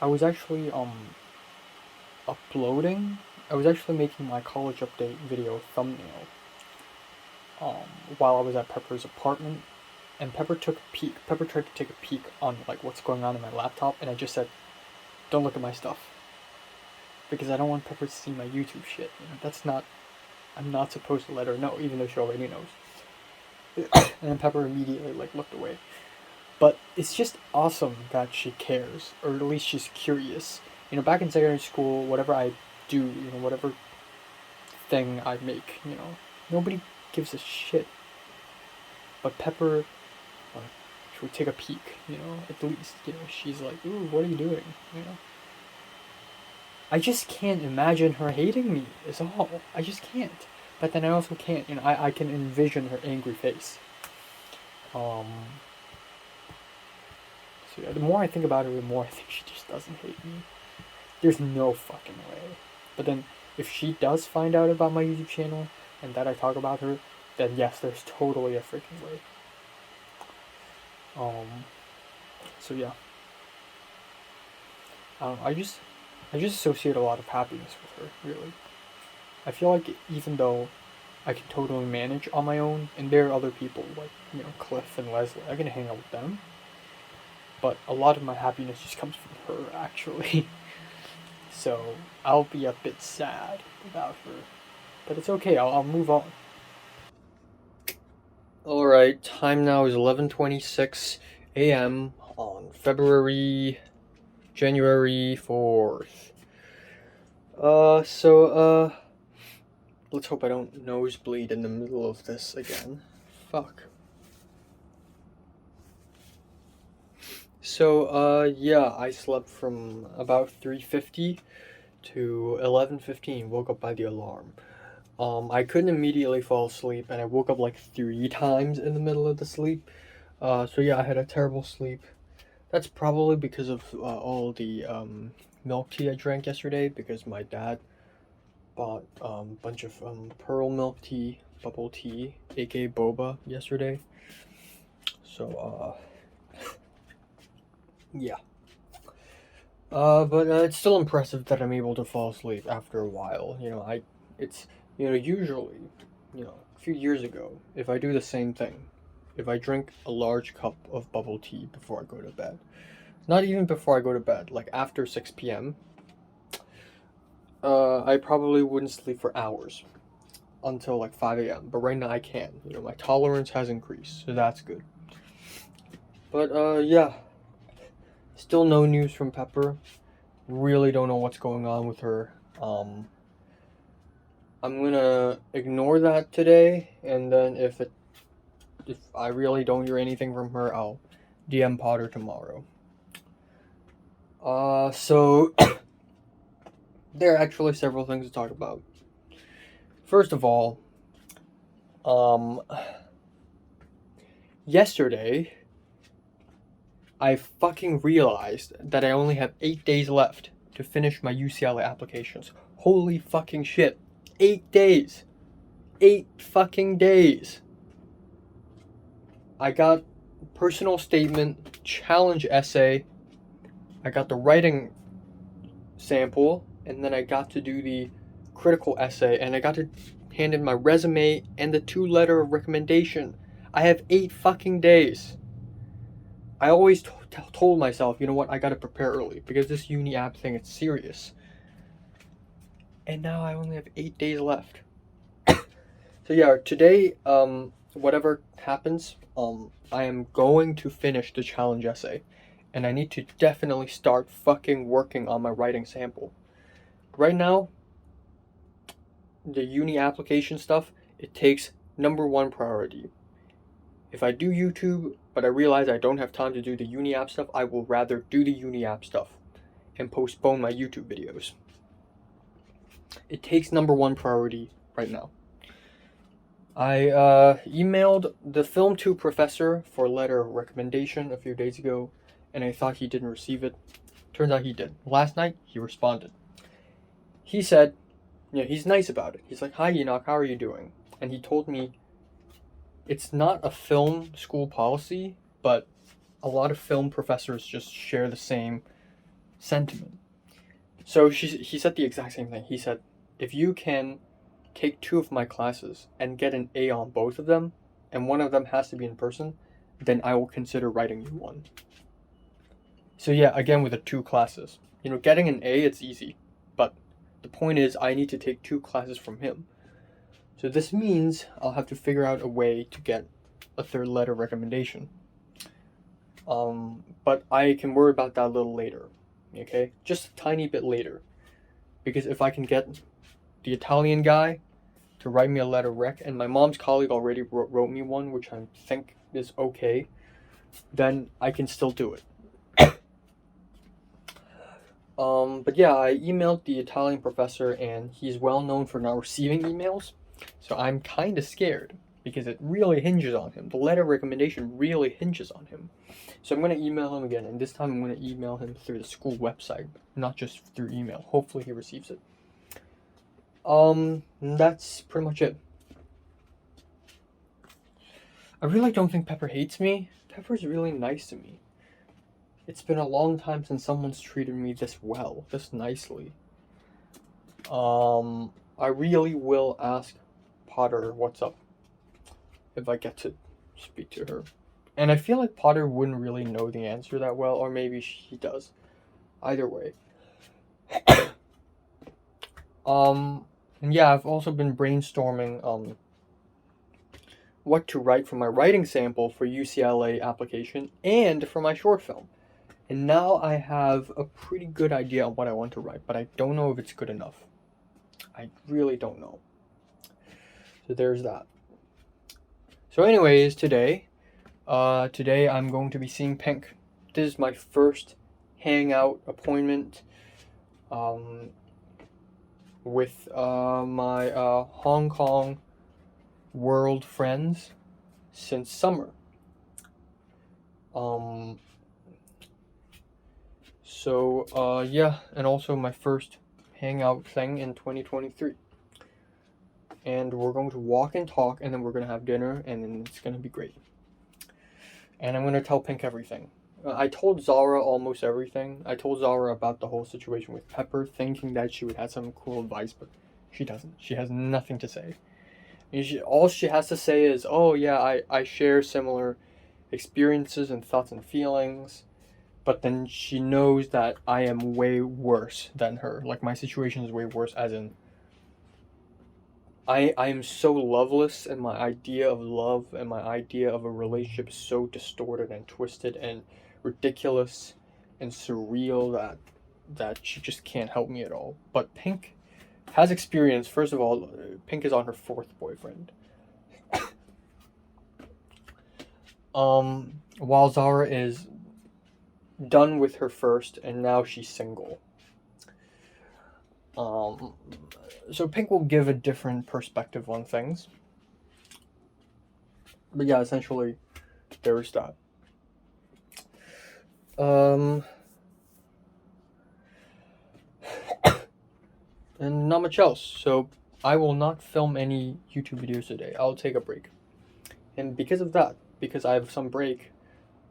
Speaker 2: I was actually uploading. I was actually making my college update video thumbnail while I was at Pepper's apartment, and Pepper took a peek. Pepper tried to take a peek on like what's going on in my laptop, and I just said, "Don't look at my stuff," because I don't want Pepper to see my YouTube shit. That's not. I'm not supposed to let her know, even though she already knows. And then Pepper immediately looked away. But it's just awesome that she cares, or at least she's curious. Back in secondary school, whatever I do, whatever thing I make, nobody gives a shit. But Pepper, she would take a peek, at least, she's like, "Ooh, what are you doing?" I just can't imagine her hating me, is all. I just can't. But then I also can't, I can envision her angry face. So yeah, the more I think about her, the more I think she just doesn't hate me. There's no fucking way. But then, if she does find out about my YouTube channel, and that I talk about her, then yes, there's totally a freaking way. So yeah. I just associate a lot of happiness with her, really. I feel like even though I can totally manage on my own, and there are other people like, Cliff and Leslie, I can hang out with them. But a lot of my happiness just comes from her, actually. So I'll be a bit sad without her. But it's okay, I'll move on.
Speaker 1: Alright, time now is 11:26 a.m. on January 4th. Let's hope I don't nosebleed in the middle of this again. Fuck. So, yeah, I slept from about 3:50 to 11:15, woke up by the alarm. I couldn't immediately fall asleep, and I woke up like 3 times in the middle of the sleep. So yeah, I had a terrible sleep. That's probably because of all the milk tea I drank yesterday, because my dad bought a bunch of pearl milk tea, bubble tea, aka boba, yesterday. So, yeah. But it's still impressive that I'm able to fall asleep after a while. Usually, a few years ago, if I do the same thing, if I drink a large cup of bubble tea before I go to bed, not even before I go to bed, like after 6 p.m., I probably wouldn't sleep for hours until like 5 a.m. But right now I can. My tolerance has increased, so that's good. But, yeah. Still no news from Pepper. Really don't know what's going on with her. I'm gonna ignore that today, and then if I really don't hear anything from her, I'll DM Potter tomorrow. So there are actually several things to talk about. First of all, yesterday I fucking realized that I only have 8 days left to finish my UCLA applications. Holy fucking shit. 8 days. 8 fucking days. I got personal statement, challenge essay, I got the writing sample, and then I got to do the critical essay, and I got to hand in my resume and the 2-letter of recommendation. I have 8 fucking days. I always told myself, you know what, I gotta prepare early, because this uni app thing, it's serious. And now I only have 8 days left. So yeah, today, whatever happens, I am going to finish the challenge essay. and I need to definitely start fucking working on my writing sample. Right now, the uni application stuff, it takes number one priority. If I do YouTube, but I realize I don't have time to do the uni app stuff, I will rather do the uni app stuff and postpone my YouTube videos. It takes number one priority right now. I emailed the Film 2 professor for a letter of recommendation a few days ago, and I thought he didn't receive it. Turns out he did. Last night, he responded. He said, he's nice about it. He's like, "Hi Enoch, how are you doing?" And he told me it's not a film school policy, but a lot of film professors just share the same sentiment. So he said the exact same thing. He said, if you can take 2 of my classes and get an A on both of them, and one of them has to be in person, then I will consider writing you one. So yeah, again with the 2 classes. Getting an A, it's easy. But the point is, I need to take 2 classes from him. So this means I'll have to figure out a way to get a 3rd letter recommendation. But I can worry about that a little later. Okay? Just a tiny bit later. Because if I can get the Italian guy to write me a letter rec, and my mom's colleague already wrote me one, which I think is okay, then I can still do it. But yeah, I emailed the Italian professor, and he's well known for not receiving emails, so I'm kind of scared, because it really hinges on him. The letter recommendation really hinges on him. So I'm going to email him again, and this time I'm going to email him through the school website, not just through email. Hopefully he receives it. That's pretty much it. I really don't think Pepper hates me. Pepper's really nice to me. It's been a long time since someone's treated me this well, this nicely. I really will ask Potter what's up if I get to speak to her. And I feel like Potter wouldn't really know the answer that well, or maybe she does. Either way. And yeah, I've also been brainstorming what to write for my writing sample for UCLA application and for my short film. And now I have a pretty good idea on what I want to write, but I don't know if it's good enough. I really don't know. So there's that. So anyways, today I'm going to be seeing Pink. This is my first hangout appointment with my Hong Kong world friends since summer. Yeah, and also my first hangout thing in 2023. And we're going to walk and talk, and then we're going to have dinner, and then it's going to be great. And I'm going to tell Pink everything. I told Zara almost everything. I told Zara about the whole situation with Pepper, thinking that she would have some cool advice, but she doesn't. She has nothing to say. All she has to say is, oh yeah, I share similar experiences and thoughts and feelings, but then she knows that I am way worse than her. Like, my situation is way worse, as in, I am so loveless, and my idea of love and my idea of a relationship is so distorted and twisted and ridiculous and surreal that she just can't help me at all. But Pink has experience. First of all, Pink is on her 4th boyfriend. While Zara is done with her first, and now she's single. So Pink will give a different perspective on things. But yeah, essentially, there is that. And not much else. So I will not film any YouTube videos today. I'll take a break. And because of that, because I have some break,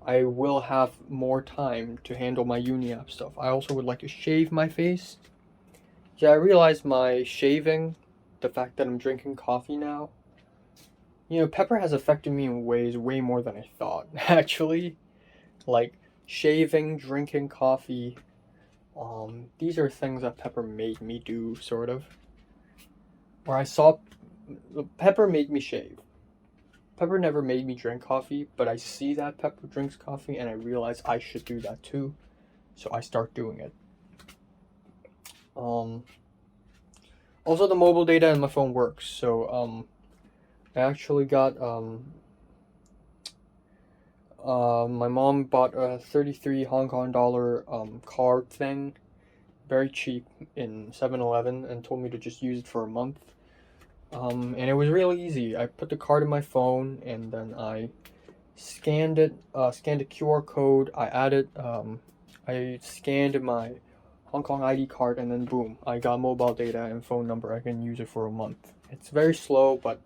Speaker 1: I will have more time to handle my uni app stuff. I also would like to shave my face. Yeah, I realized my shaving, the fact that I'm drinking coffee now, Pepper has affected me in ways way more than I thought, actually. Like, shaving, drinking coffee, these are things that Pepper made me do, sort of. Where Pepper made me shave. Pepper never made me drink coffee, but I see that Pepper drinks coffee and I realize I should do that too. So I start doing it. Also the mobile data in my phone works. So I actually got my mom bought a 33 Hong Kong dollar card thing, very cheap, in 7-Eleven, and told me to just use it for a month. And it was really easy. I put the card in my phone and then I scanned a QR code. I scanned my Hong Kong ID card, and then boom, I got mobile data and phone number. I can use it for a month. It's very slow, but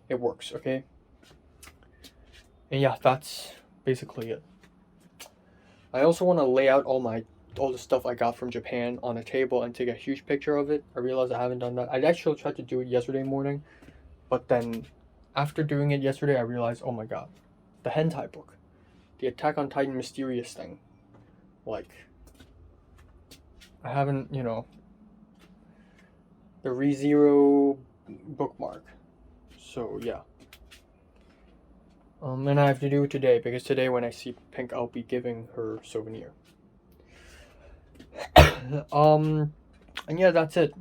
Speaker 1: it works, okay? And yeah, that's basically it. I also want to lay out all the stuff I got from Japan on a table and take a huge picture of it. I realized I haven't done that. I actually tried to do it yesterday morning, but then after doing it yesterday, I realized, oh my god, the hentai book, the Attack on Titan mysterious thing. Like, I haven't, the ReZero bookmark. So yeah. And I have to do it today, because today when I see Pink, I'll be giving her souvenir. And yeah, that's it.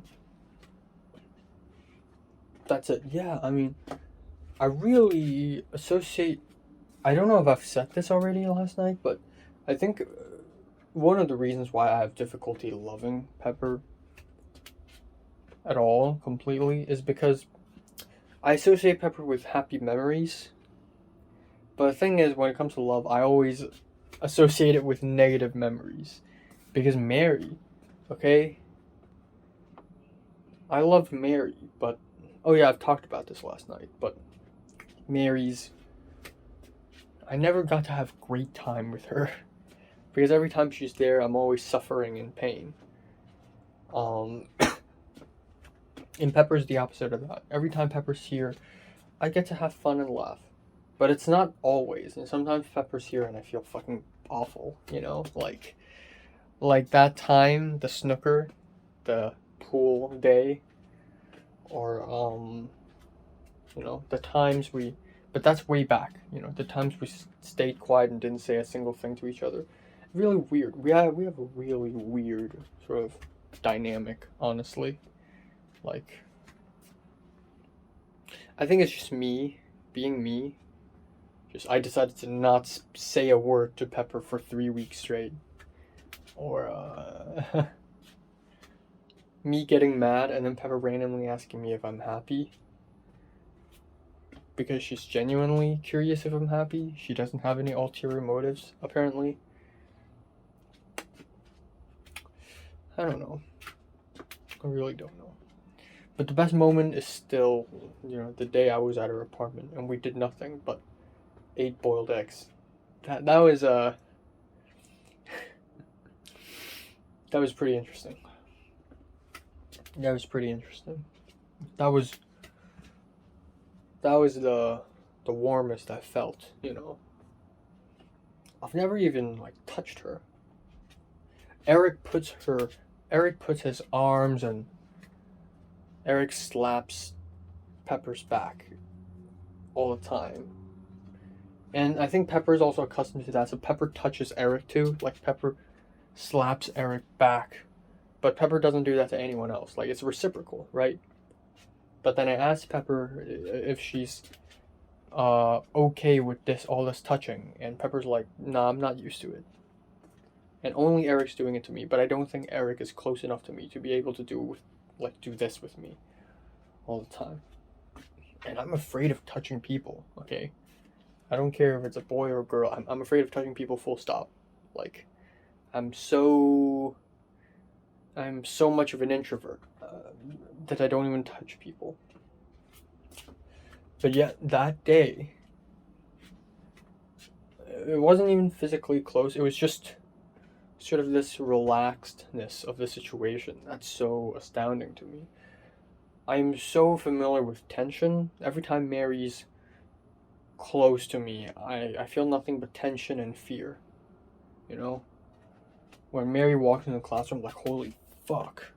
Speaker 1: Yeah, I mean, I really associate, I don't know if I've said this already last night, but I think one of the reasons why I have difficulty loving Pepper at all, completely, is because I associate Pepper with happy memories. But the thing is, when it comes to love, I always associate it with negative memories. Because Mary, okay? I loved Mary, but... Oh yeah, I've talked about this last night, but... Mary's... I never got to have great time with her. Because every time she's there, I'm always suffering in pain. And Pepper's the opposite of that. Every time Pepper's here, I get to have fun and laugh. But it's not always, and sometimes Pepper's here and I feel fucking awful, Like that time, the snooker, the pool day, or, the times but that's way back, the times we stayed quiet and didn't say a single thing to each other. Really weird. We have a really weird sort of dynamic, honestly. Like, I think it's just me, being me. I decided to not say a word to Pepper for 3 weeks straight. Or, me getting mad and then Pepper randomly asking me if I'm happy. Because she's genuinely curious if I'm happy. She doesn't have any ulterior motives, apparently. I don't know. I really don't know. But the best moment is still, the day I was at her apartment and we did nothing but ate boiled eggs. That was that was pretty interesting. That was the warmest I felt, I've never even touched her. Eric puts his arms and Eric slaps Pepper's back all the time. And I think Pepper's also accustomed to that, so Pepper touches Eric too. Pepper slaps Eric back. But Pepper doesn't do that to anyone else. It's reciprocal, right? But then I asked Pepper if she's okay with all this touching. And Pepper's like, nah, I'm not used to it. And only Eric's doing it to me. But I don't think Eric is close enough to me to be able to do this with me all the time. And I'm afraid of touching people, okay? I don't care if it's a boy or a girl. I'm afraid of touching people, full stop. I'm so much of an introvert that I don't even touch people. But yet, that day, it wasn't even physically close. It was just sort of this relaxedness of the situation that's so astounding to me. I'm so familiar with tension. Every time Mary's close to me, I feel nothing but tension and fear. When Mary walks in the classroom, I'm like, holy fuck.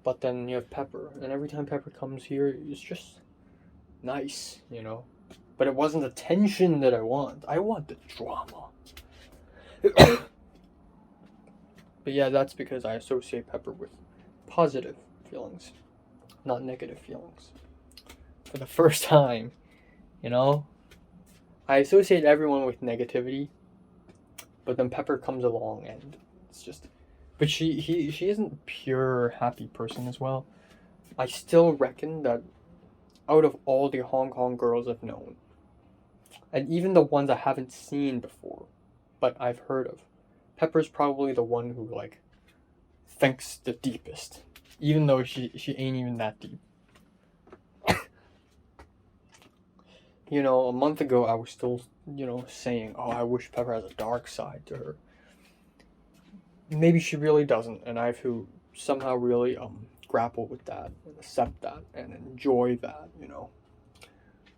Speaker 1: But then you have Pepper, and every time Pepper comes here, it's just nice, you know. But it wasn't the tension that I want. I want the drama. But yeah, that's because I associate Pepper with positive feelings, not negative feelings. For the first time, you know? I associate everyone with negativity, but then Pepper comes along and it's just... But she isn't a pure happy person as well. I still reckon that out of all the Hong Kong girls I've known, and even the ones I haven't seen before, but I've heard of, Pepper's probably the one who, like, thinks the deepest, even though she ain't even that deep. You know, a month ago I was still, you know, saying, oh, I wish Pepper has a dark side to her. Maybe she really doesn't, and I have to somehow really grapple with that and accept that and enjoy that, you know.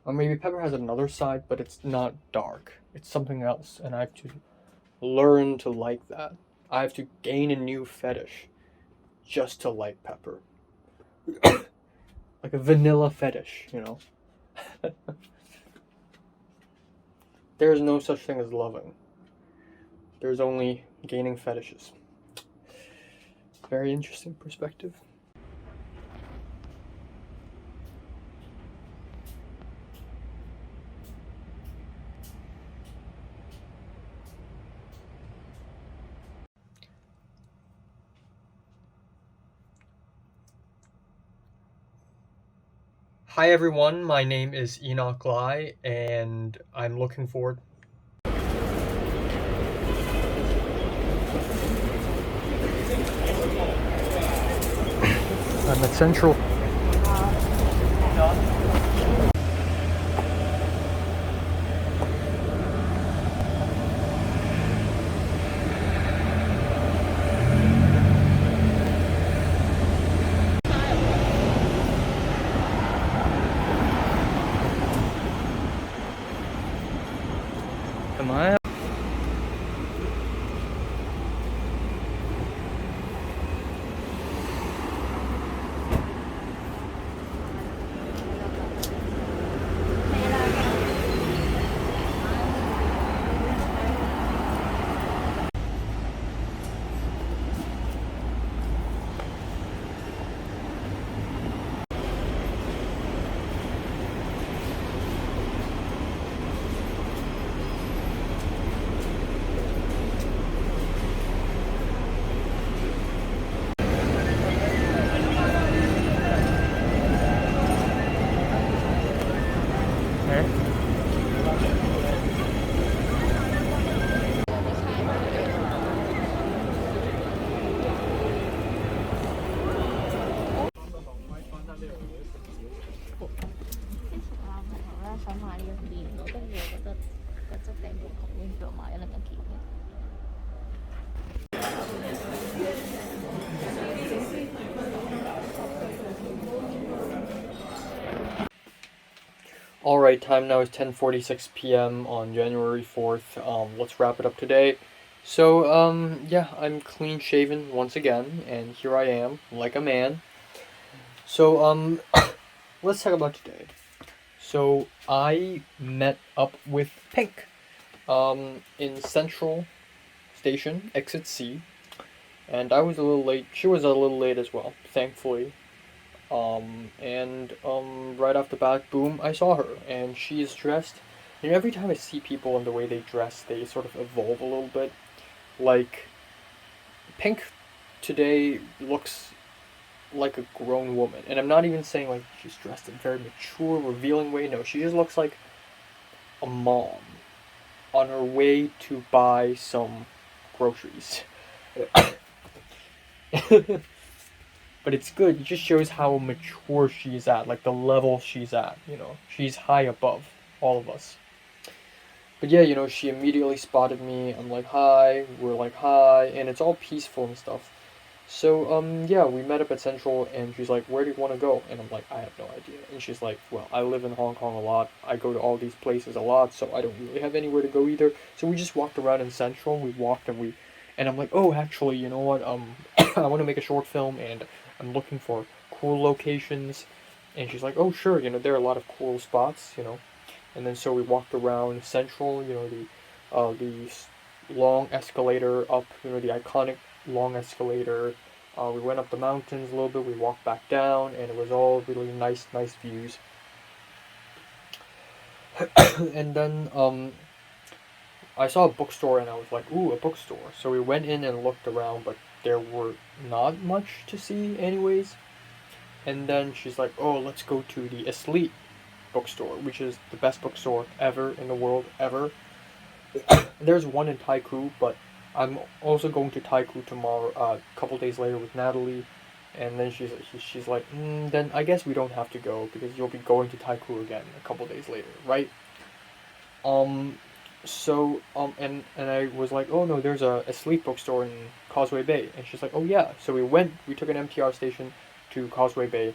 Speaker 1: Or maybe Pepper has another side, but it's not dark. It's something else, and I have to learn to like that. I have to gain a new fetish just to like Pepper. Like a vanilla fetish, you know. There is no such thing as loving. There's only gaining fetishes. Very interesting perspective. Hi everyone, my name is Enoch Lai, and I'm looking forward... I'm at Central. Am I? Alright, time now is 10:46 p.m. on January 4th. Let's wrap it up today. So, yeah, I'm clean shaven once again, and here I am, like a man. So, let's talk about today. So, I met up with Pink, in Central Station, Exit C, and I was a little late. She was a little late as well, thankfully. Right off the bat, boom, I saw her, and she is dressed, and every time I see people and the way they dress, they sort of evolve a little bit. Like, Pink today looks like a grown woman, and I'm not even saying, like, she's dressed in a very mature, revealing way, no, she just looks like a mom on her way to buy some groceries. But it's good. It just shows how mature she's at, like the level she's at, you know. She's high above all of us. But yeah, you know, she immediately spotted me. I'm like, hi. We're like, hi. And it's all peaceful and stuff. So, yeah, we met up at Central, and she's like, where do you want to go? And I'm like, I have no idea. And she's like, well, I live in Hong Kong a lot. I go to all these places a lot, so I don't really have anywhere to go either. So we just walked around in Central. We walked and I'm like, oh, actually, you know what? I want to make a short film, and I'm looking for cool locations.
Speaker 2: And she's like, oh sure, there are a lot of cool spots. And then so we walked around Central, the long escalator up, the iconic long escalator. We went up the mountains a little bit. We walked back down, and it was all really nice views. And then I saw a bookstore, and I was like, ooh, a bookstore. So we went in and looked around, but there were not much to see, anyways. And then she's like, oh, let's go to the Asleep bookstore, which is the best bookstore ever in the world, ever. There's one in Taiku, but I'm also going to Taiku tomorrow, a couple days later with Natalie. And then she's like, then I guess we don't have to go because you'll be going to Taiku again a couple days later, right? And I was like, oh no, there's a sleep bookstore in Causeway Bay, and she's like, oh yeah. So we took an MTR station to Causeway Bay,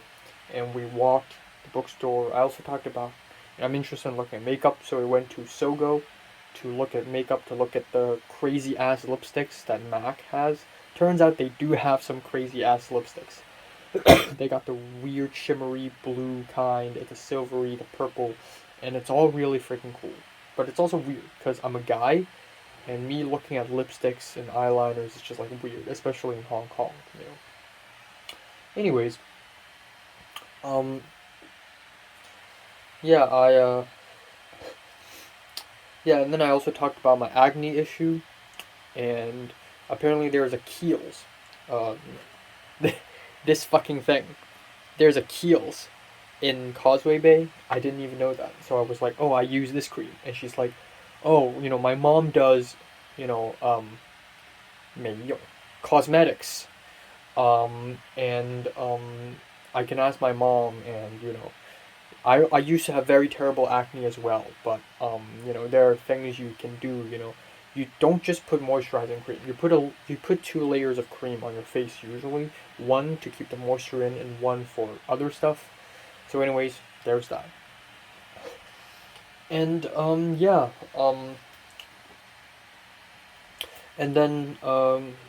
Speaker 2: and we walked the bookstore. I also talked about I'm interested in looking at makeup, so we went to Sogo to look at makeup, to look at the crazy ass lipsticks that MAC has. Turns out they do have some crazy ass lipsticks. They got the weird shimmery blue kind, the silvery, the purple, and it's all really freaking cool. But it's also weird because I'm a guy, and me looking at lipsticks and eyeliners is just like weird, especially in Hong Kong. Anyways, um, yeah, and then I also talked about my acne issue, and apparently there's a Kiehl's, uh, this fucking thing. There's a Kiehl's in Causeway Bay. I didn't even know that. So I was like, oh, I use this cream. And she's like, oh, my mom does, you know, um, 没有 cosmetics. And I can ask my mom, and, I used to have very terrible acne as well, but, there are things you can do. You don't just put moisturizing cream. You put 2 layers of cream on your face usually. One to keep the moisture in, and one for other stuff. So, anyways, there's that. And yeah, and then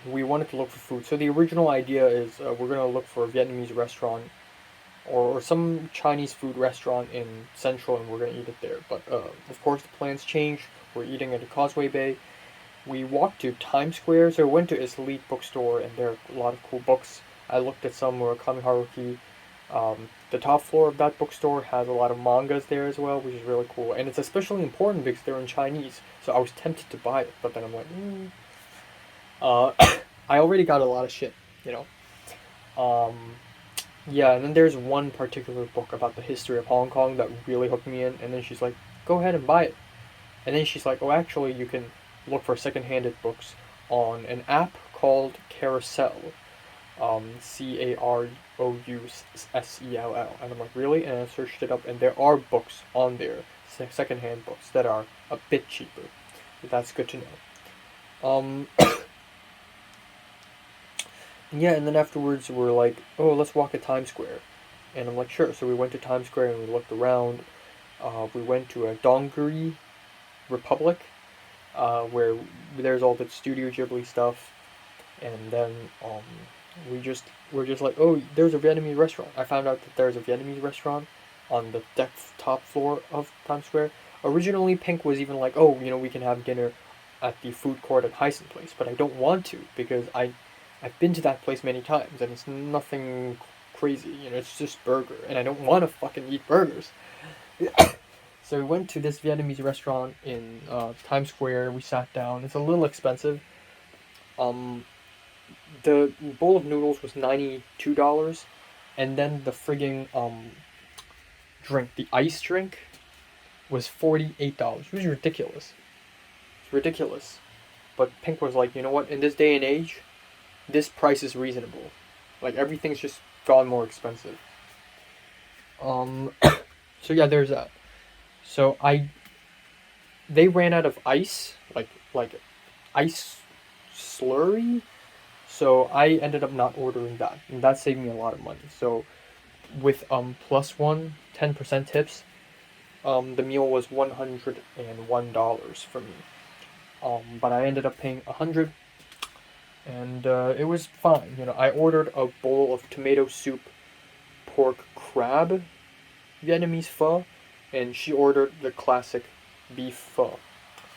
Speaker 2: we wanted to look for food. So the original idea is we're gonna look for a Vietnamese restaurant or some Chinese food restaurant in Central, and we're gonna eat it there. But of course, the plans changed. We're eating at the Causeway Bay. We walked to Times Square, so we went to this elite bookstore, and there are a lot of cool books. I looked at some Murakami Haruki. The top floor of that bookstore has a lot of mangas there as well, which is really cool. And it's especially important because they're in Chinese, so I was tempted to buy it, but then I'm like, uh, I already got a lot of shit, you know. Um, yeah, and then there's one particular book about the history of Hong Kong that really hooked me in, and then she's like, go ahead and buy it. And then she's like, oh, actually, you can look for second-handed books on an app called Carousel. Caroussell. And I'm like, really? And I searched it up, and there are books on there, second-hand books, that are a bit cheaper. That's good to know. Yeah, and then afterwards we're like, oh, let's walk at Times Square. And I'm like, sure. So we went to Times Square and we looked around. We went to a Dongri Republic, where there's all the Studio Ghibli stuff. And then we're just like, oh, there's a Vietnamese restaurant. I found out that there's a Vietnamese restaurant on the top floor of Times Square. Originally, Pink was even like, oh, we can have dinner at the food court at Hyson Place, but I don't want to because I've been to that place many times and it's nothing crazy. It's just burger, and I don't want to fucking eat burgers. So we went to this Vietnamese restaurant in Times Square. We sat down. It's a little expensive. Um, the bowl of noodles was $92, and then the frigging drink, the ice drink, was $48. It was ridiculous. It's ridiculous. But Pink was like, you know what? In this day and age, this price is reasonable. Like, everything's just gone more expensive. So yeah, there's that. So they ran out of ice, like ice slurry. So I ended up not ordering that, and that saved me a lot of money. So with plus 10% tips, the meal was $101 for me. But I ended up paying 100, and it was fine. I ordered a bowl of tomato soup pork crab, Vietnamese pho, and she ordered the classic beef pho,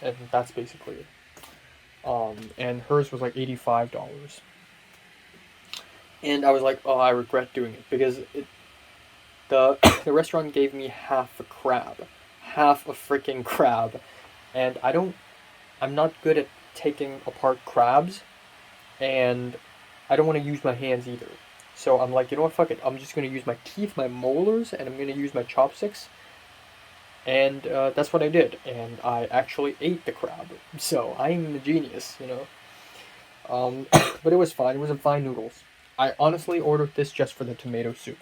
Speaker 2: and that's basically it. And hers was like $85. And I was like, oh, I regret doing it because the the restaurant gave me half a freaking crab, and I'm not good at taking apart crabs, and I don't want to use my hands either. So I'm like, you know what, fuck it. I'm just gonna use my teeth, my molars, and I'm gonna use my chopsticks. And that's what I did, and I actually ate the crab. So I'm a genius, you know. But it was fine. It was a fine noodles. I honestly ordered this just for the tomato soup.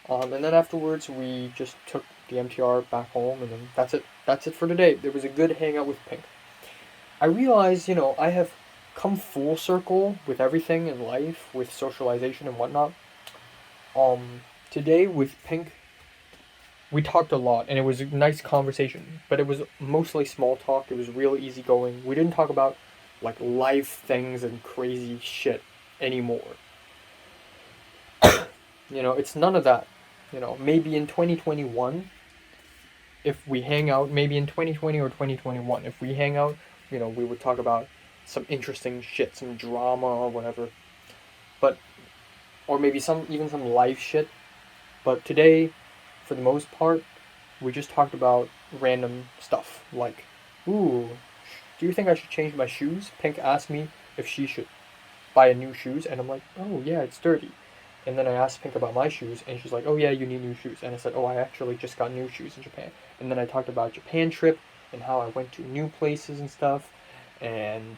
Speaker 2: And then afterwards, we just took the MTR back home, and then that's it. That's it for today. There was a good hangout with Pink. I realize, you know, I have come full circle with everything in life, with socialization and whatnot. Today with Pink, we talked a lot, and it was a nice conversation, but it was mostly small talk. It was real easygoing. We didn't talk about like life things and crazy shit anymore. You know, it's none of that. You know, maybe in 2021, if we hang out, maybe in 2020 or 2021, if we hang out, you know, we would talk about some interesting shit, some drama or whatever. But or maybe even some life shit. But today, for the most part, we just talked about random stuff like, ooh, do you think I should change my shoes? Pink asked me if she should buy new shoes, and I'm like, oh yeah, it's dirty. And then I asked Pink about my shoes, and she's like, oh yeah, you need new shoes. And I said, oh, I actually just got new shoes in Japan. And then I talked about Japan trip and how I went to new places and stuff. And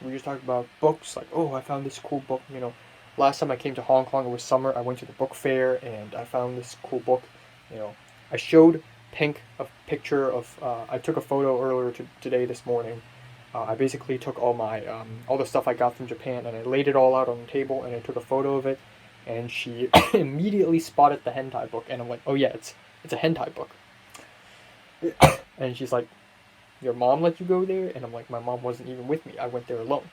Speaker 2: we just talked about books, like, oh, I found this cool book. You know, last time I came to Hong Kong, it was summer. I went to the book fair, and I found this cool book. You know, I showed Pink a picture of. I took a photo earlier today, this morning. I basically took all the stuff I got from Japan, and I laid it all out on the table, and I took a photo of it, and she immediately spotted the hentai book, and I'm like, oh yeah, it's a hentai book. And she's like, your mom let you go there? And I'm like, my mom wasn't even with me. I went there alone.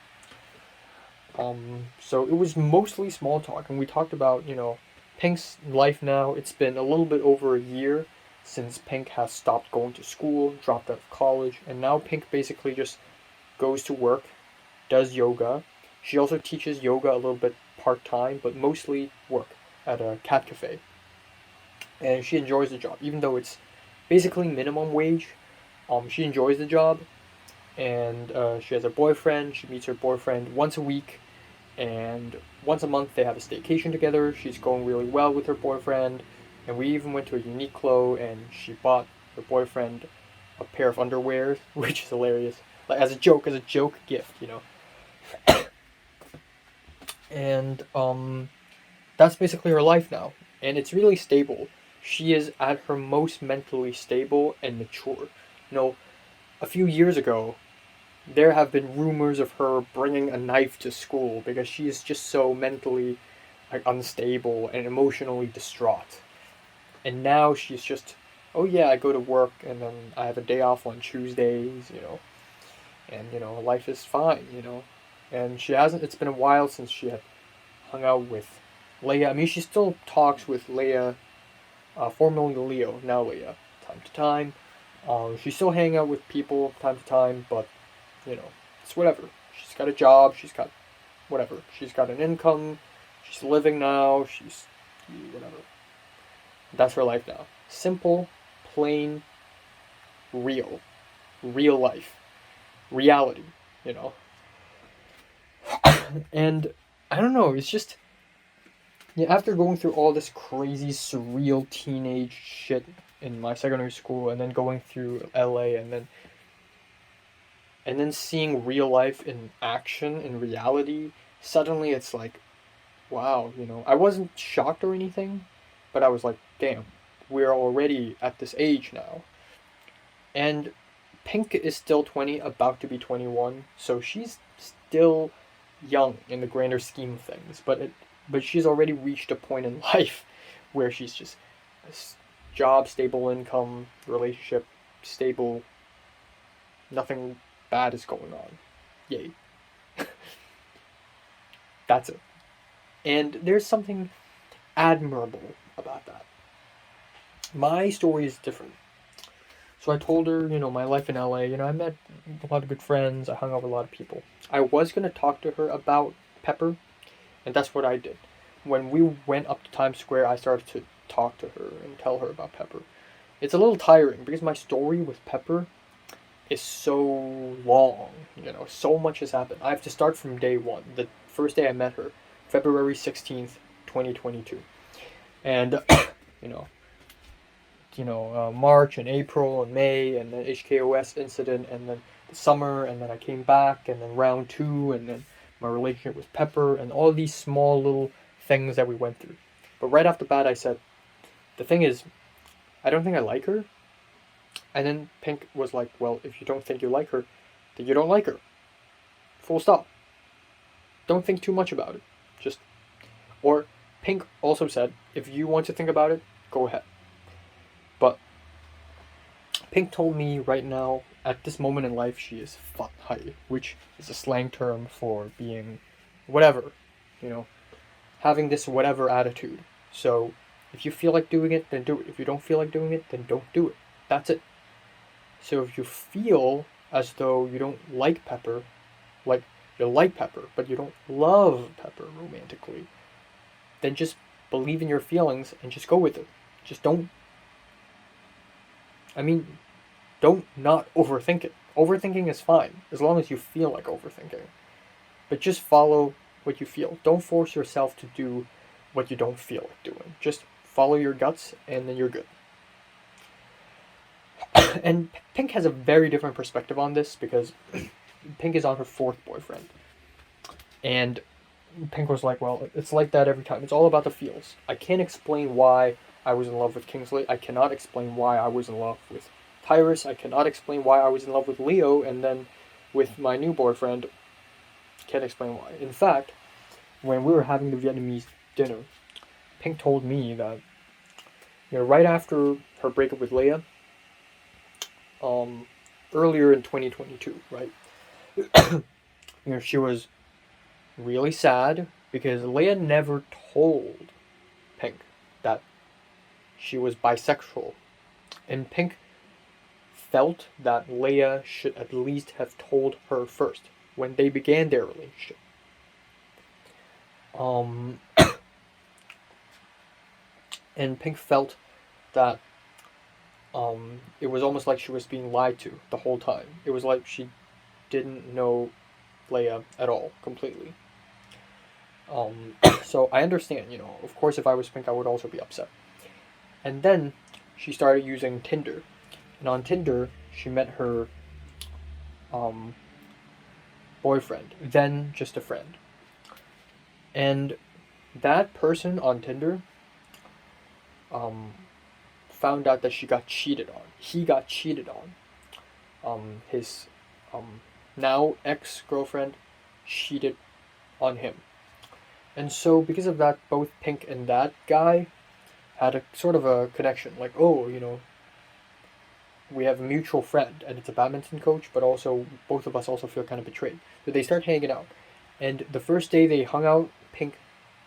Speaker 2: So it was mostly small talk, and we talked about, you know, Pink's life now. It's been a little bit over a year since Pink has stopped going to school, dropped out of college, and now Pink basically just goes to work, does yoga. She also teaches yoga a little bit part time, but mostly work at a cat cafe. And she enjoys the job, even though it's basically minimum wage. She enjoys the job, and she has a boyfriend. She meets her boyfriend once a week, and once a month they have a staycation together. She's going really well with her boyfriend, and we even went to a Uniqlo, and she bought her boyfriend a pair of underwear, which is hilarious. Like as a joke gift, you know. And that's basically her life now, and it's really stable. She is at her most mentally stable and mature. You know, a few years ago, there have been rumors of her bringing a knife to school because she is just so mentally like unstable and emotionally distraught. And now she's just, oh yeah, I go to work and then I have a day off on Tuesdays, you know, and you know life is fine, you know. And she hasn't. It's been a while since she had hung out with Leia. I mean, she still talks with Leia, formerly Leo, now Leia, time to time. She's still hanging out with people time to time, but you know, it's whatever. She's got a job. She's got whatever. She's got an income. She's living now. She's whatever. That's her life now. Simple, plain, real, real life, reality. You know, and I don't know. It's just yeah. After going through all this crazy, surreal teenage shit in my secondary school, and then going through LA, and then seeing real life in action in reality, suddenly it's like, wow, you know, I wasn't shocked or anything, but I was like, damn, we're already at this age now. And Pink is still 20, about to be 21, so she's still young in the grander scheme of things, but she's already reached a point in life where she's just job, stable income, relationship, stable, nothing bad is going on. Yay. That's it. And there's something admirable about that.
Speaker 1: my story is different. So I told her, my life in LA. I met a lot of good friends. I hung out with a lot of people. I was gonna talk to her about Pepper, and that's what I did. When we went up to Times Square, I started to talk to her and tell her about Pepper. It's a little tiring because my story with Pepper is so long. So much has happened. I have to start from day one. The first day I met her, February 16th, 2022. And, you know, March and April and May, and then HKOS incident, and then the summer, and then I came back, and then round two, and then my relationship with Pepper, and all these small little things that we went through. But right off the bat, I said, the thing is, I don't think I like her. And then Pink was like, well, if you don't think you like her, then you don't like her. Full stop. Don't think too much about it. Or Pink also said, if you want to think about it, go ahead. But Pink told me right now, at this moment in life, she is fat high, which is a slang term for being whatever, having this whatever attitude. So if you feel like doing it, then do it. If you don't feel like doing it, then don't do it. That's it. So if you feel as though you don't like Pepper, like you like Pepper, but you don't love Pepper romantically, then just believe in your feelings and just go with it. Just don't not overthink it. Overthinking is fine, as long as you feel like overthinking. But just follow what you feel. Don't force yourself to do what you don't feel like doing. Just follow your guts, and then you're good. And Pink has a very different perspective on this, because Pink is on her fourth boyfriend. And Pink was like, well, it's like that every time. It's all about the feels. I can't explain why I was in love with Kingsley. I cannot explain why I was in love with Tyrus. I cannot explain why I was in love with Leo, and then with my new boyfriend, can't explain why. In fact, when we were having the Vietnamese dinner, Pink told me that, right after her breakup with Leia, earlier in 2022, right? She was really sad because Leia never told Pink that she was bisexual. And Pink felt that Leia should at least have told her first when they began their relationship. And Pink felt that it was almost like she was being lied to the whole time. It was like she didn't know Leia at all, completely. So I understand, of course if I was Pink I would also be upset. And then she started using Tinder. And on Tinder, she met her boyfriend, then just a friend. And that person on Tinder found out that she got cheated on. He got cheated on. His now ex-girlfriend cheated on him. And so because of that, both Pink and that guy had a sort of a connection. Like, oh, we have a mutual friend, and it's a badminton coach, but also both of us also feel kind of betrayed. So they start hanging out. And the first day they hung out, Pink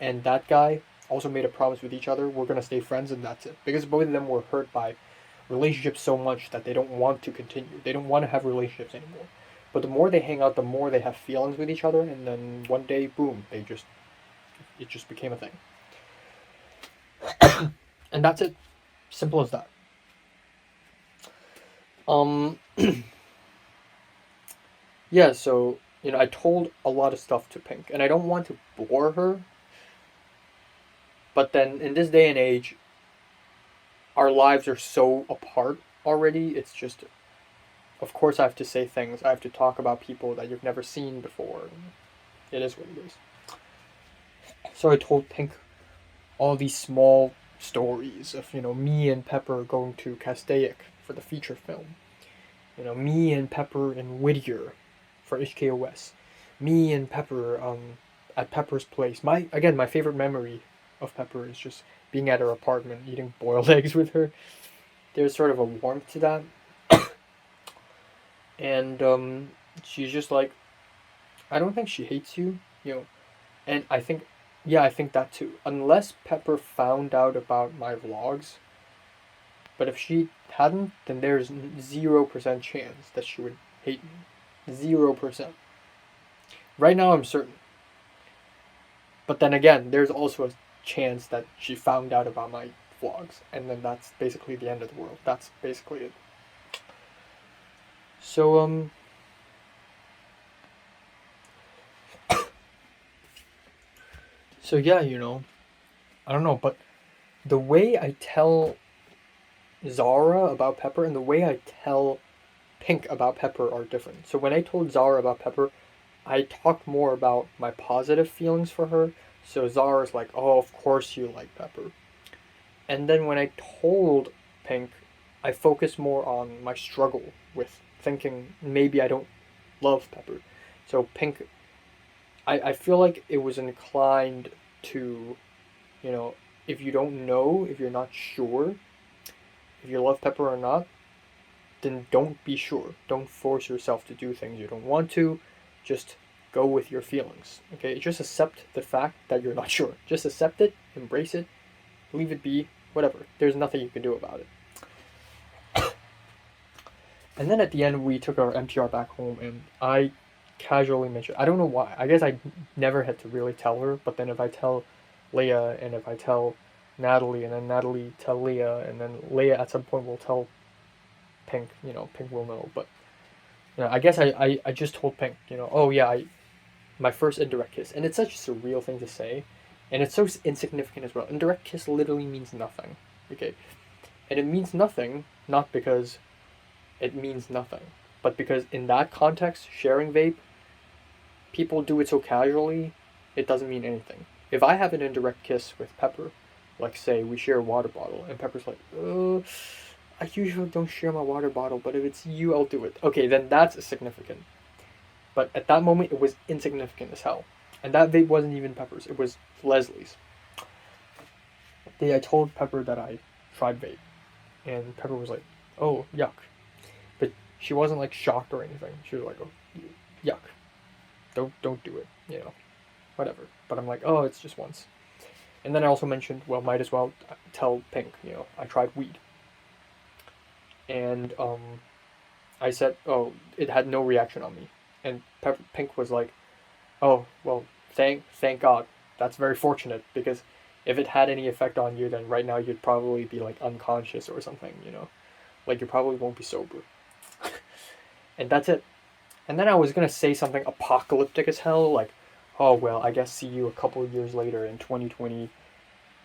Speaker 1: and that guy also made a promise with each other, we're going to stay friends, and that's it. Because both of them were hurt by relationships so much that they don't want to continue. They don't want to have relationships anymore. But the more they hang out, the more they have feelings with each other, and then one day, boom, it just became a thing. And that's it. Simple as that. Yeah, so, I told a lot of stuff to Pink, and I don't want to bore her, but then in this day and age, our lives are so apart already, it's just, of course I have to say things, I have to talk about people that you've never seen before, it is what it is. So I told Pink all these small stories of, me and Pepper going to Castaic for the feature film. Me and Pepper in Whittier for HKOS. Me and Pepper at Pepper's place. My favorite memory of Pepper is just being at her apartment, eating boiled eggs with her. There's sort of a warmth to that. And she's just like, I don't think she hates you, and I think that too. Unless Pepper found out about my vlogs,
Speaker 2: But if she hadn't, then there's 0% chance that she would hate me. 0%. Right now, I'm certain. But then again, there's also a chance that she found out about my vlogs, and then that's basically the end of the world. That's basically it. So, so yeah, I don't know, but the way I tell Zara about Pepper and the way I tell Pink about Pepper are different. So when I told Zara about Pepper, I talked more about my positive feelings for her. So Zara's like, oh, of course you like Pepper. And then when I told Pink, I focused more on my struggle with thinking maybe I don't love Pepper. So Pink, I feel like it was inclined to, if you don't know, if you're not sure if you love Pepper or not, then don't be sure. Don't force yourself to do things you don't want to. Just go with your feelings. Okay? Just accept the fact that you're not sure. Just accept it, embrace it, leave it be, whatever. There's nothing you can do about it. And then at the end, we took our MTR back home, and I casually mentioned, I don't know why. I guess I never had to really tell her, but then if I tell Leah, and if I tell Natalie, and then Natalie tell Leah, and then Leah at some point will tell Pink, Pink will know. But I guess I just told Pink, oh yeah, my first indirect kiss, and it's such a surreal thing to say, and it's so insignificant as well. Indirect kiss literally means nothing, okay, and it means nothing not because it means nothing, but because in that context, sharing vape, people do it so casually, it doesn't mean anything. If I have an indirect kiss with Pepper, like say we share a water bottle, and Pepper's like, I usually don't share my water bottle, but if it's you, I'll do it. Okay, then that's significant. But at that moment, it was insignificant as hell. And that vape wasn't even Pepper's, it was Leslie's. I told Pepper that I tried vape, and Pepper was like, oh, yuck. But she wasn't like shocked or anything. She was like, oh, yuck. Don't do it, whatever. But I'm like, oh, it's just once. And then I also mentioned, well, might as well tell Pink, I tried weed. And I said, oh, it had no reaction on me. And Pink was like, oh, well, thank God. That's very fortunate, because if it had any effect on you, then right now you'd probably be like unconscious or something, like you probably won't be sober. And that's it. And then I was gonna say something apocalyptic as hell, like, oh well, I guess see you a couple of years later in 2020,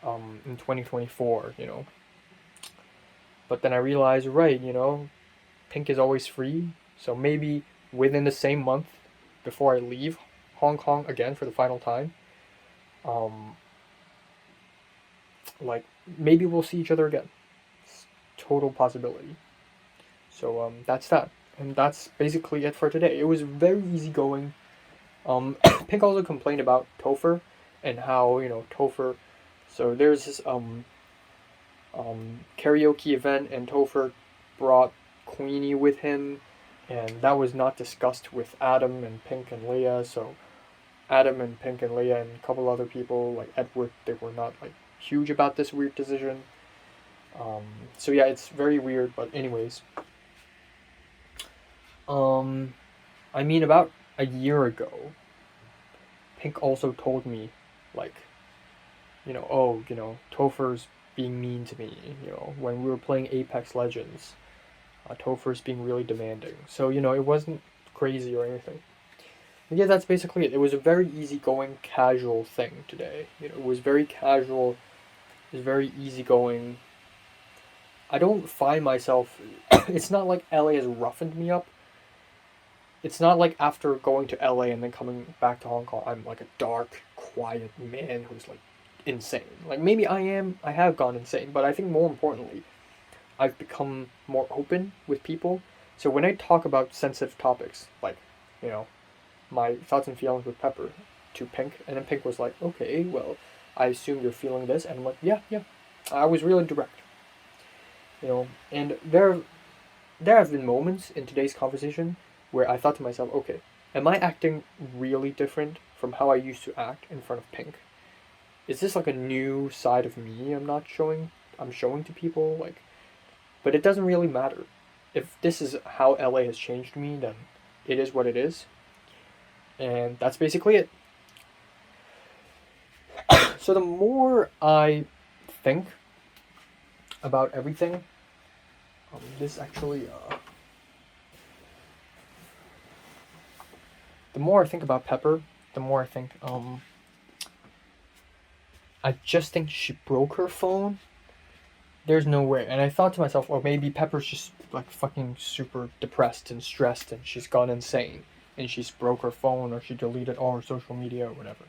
Speaker 2: in 2024, But then I realized, right, Pink is always free, so maybe within the same month, before I leave Hong Kong again for the final time, like maybe we'll see each other again. It's total possibility. So that's that, and that's basically it for today. It was very easygoing. Pink also complained about Topher and how Topher. So there's this karaoke event, and Topher brought Queenie with him, and that was not discussed with Adam and Pink and Leah. So Adam and Pink and Leah and a couple other people like Edward, they were not like huge about this weird decision. So yeah, it's very weird. But anyways, I mean, about a year ago, Pink also told me, like, oh, Topher's being mean to me, when we were playing Apex Legends, Topher's being really demanding. So, it wasn't crazy or anything. But yeah, that's basically it. It was a very easygoing, casual thing today. It was very casual, it was very easygoing. I don't find myself, it's not like LA has roughened me up. It's not like after going to LA and then coming back to Hong Kong, I'm like a dark, quiet man who's like insane. Like maybe I have gone insane, but I think more importantly, I've become more open with people. So when I talk about sensitive topics, like, my thoughts and feelings with Pepper to Pink, and then Pink was like, okay, well, I assume you're feeling this, and I'm like, yeah. I was really direct. And there have been moments in today's conversation where I thought to myself, okay, am I acting really different from how I used to act in front of Pink? Is this like a new side of me I'm showing to people? Like, But it doesn't really matter. If this is how LA has changed me, then it is what it is. And that's basically it. So the more I think about everything, this actually, the more I think about Pepper, the more I think, I just think she broke her phone. There's no way. And I thought to myself, or maybe Pepper's just like fucking super depressed and stressed and she's gone insane and she's broke her phone or she deleted all her social media or whatever.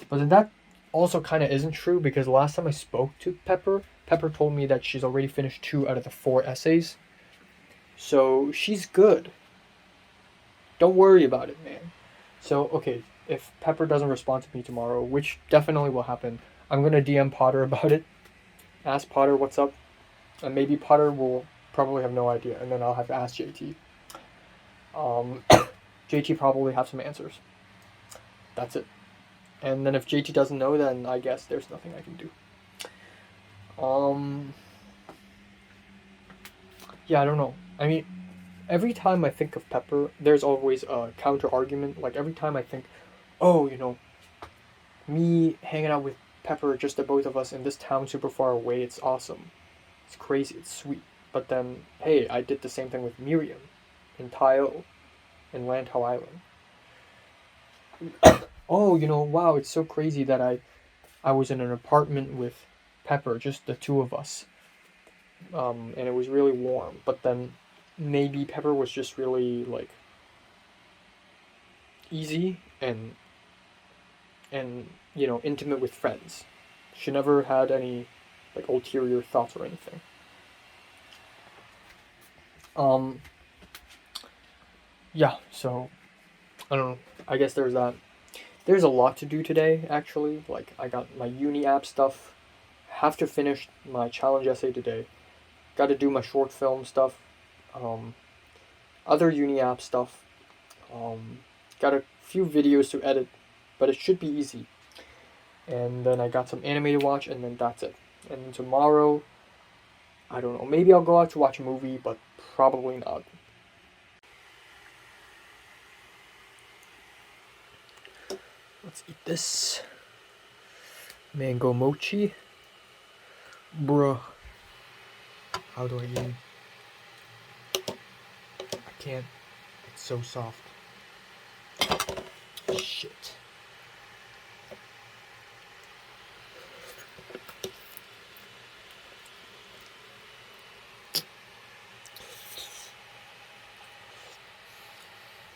Speaker 2: But then that also kind of isn't true because last time I spoke to Pepper, Pepper told me that she's already finished 2 out of the 4 essays. So she's good. Don't worry about it, man. So, okay, if Pepper doesn't respond to me tomorrow, which definitely will happen, I'm going to DM Potter about it. Ask Potter what's up. And maybe Potter will probably have no idea. And then I'll have to ask JT. JT probably have some answers. That's it. And then if JT doesn't know, then I guess there's nothing I can do. Yeah, I don't know. I mean, every time I think of Pepper, there's always a counter argument. Like every time I think, oh, me hanging out with Pepper, just the both of us in this town super far away, it's awesome. It's crazy, it's sweet. But then, hey, I did the same thing with Miriam in Taio, in Lantau Island. Oh, wow, it's so crazy that I was in an apartment with Pepper, just the 2 of us. And it was really warm. But then maybe Pepper was just really like easy and intimate with friends. She never had any like ulterior thoughts or anything. Yeah, so I don't know. I guess there's that. There's a lot to do today, actually. Like, I got my uni app stuff. Have to finish my challenge essay today. Got to do my short film stuff. Other uni app stuff. Got a few videos to edit, but it should be easy. And then I got some anime to watch, and then that's it. And then tomorrow, I don't know. Maybe I'll go out to watch a movie, but probably not. Let's eat this. Mango mochi. Bruh. How do I eat? I can't. It's so soft. Shit.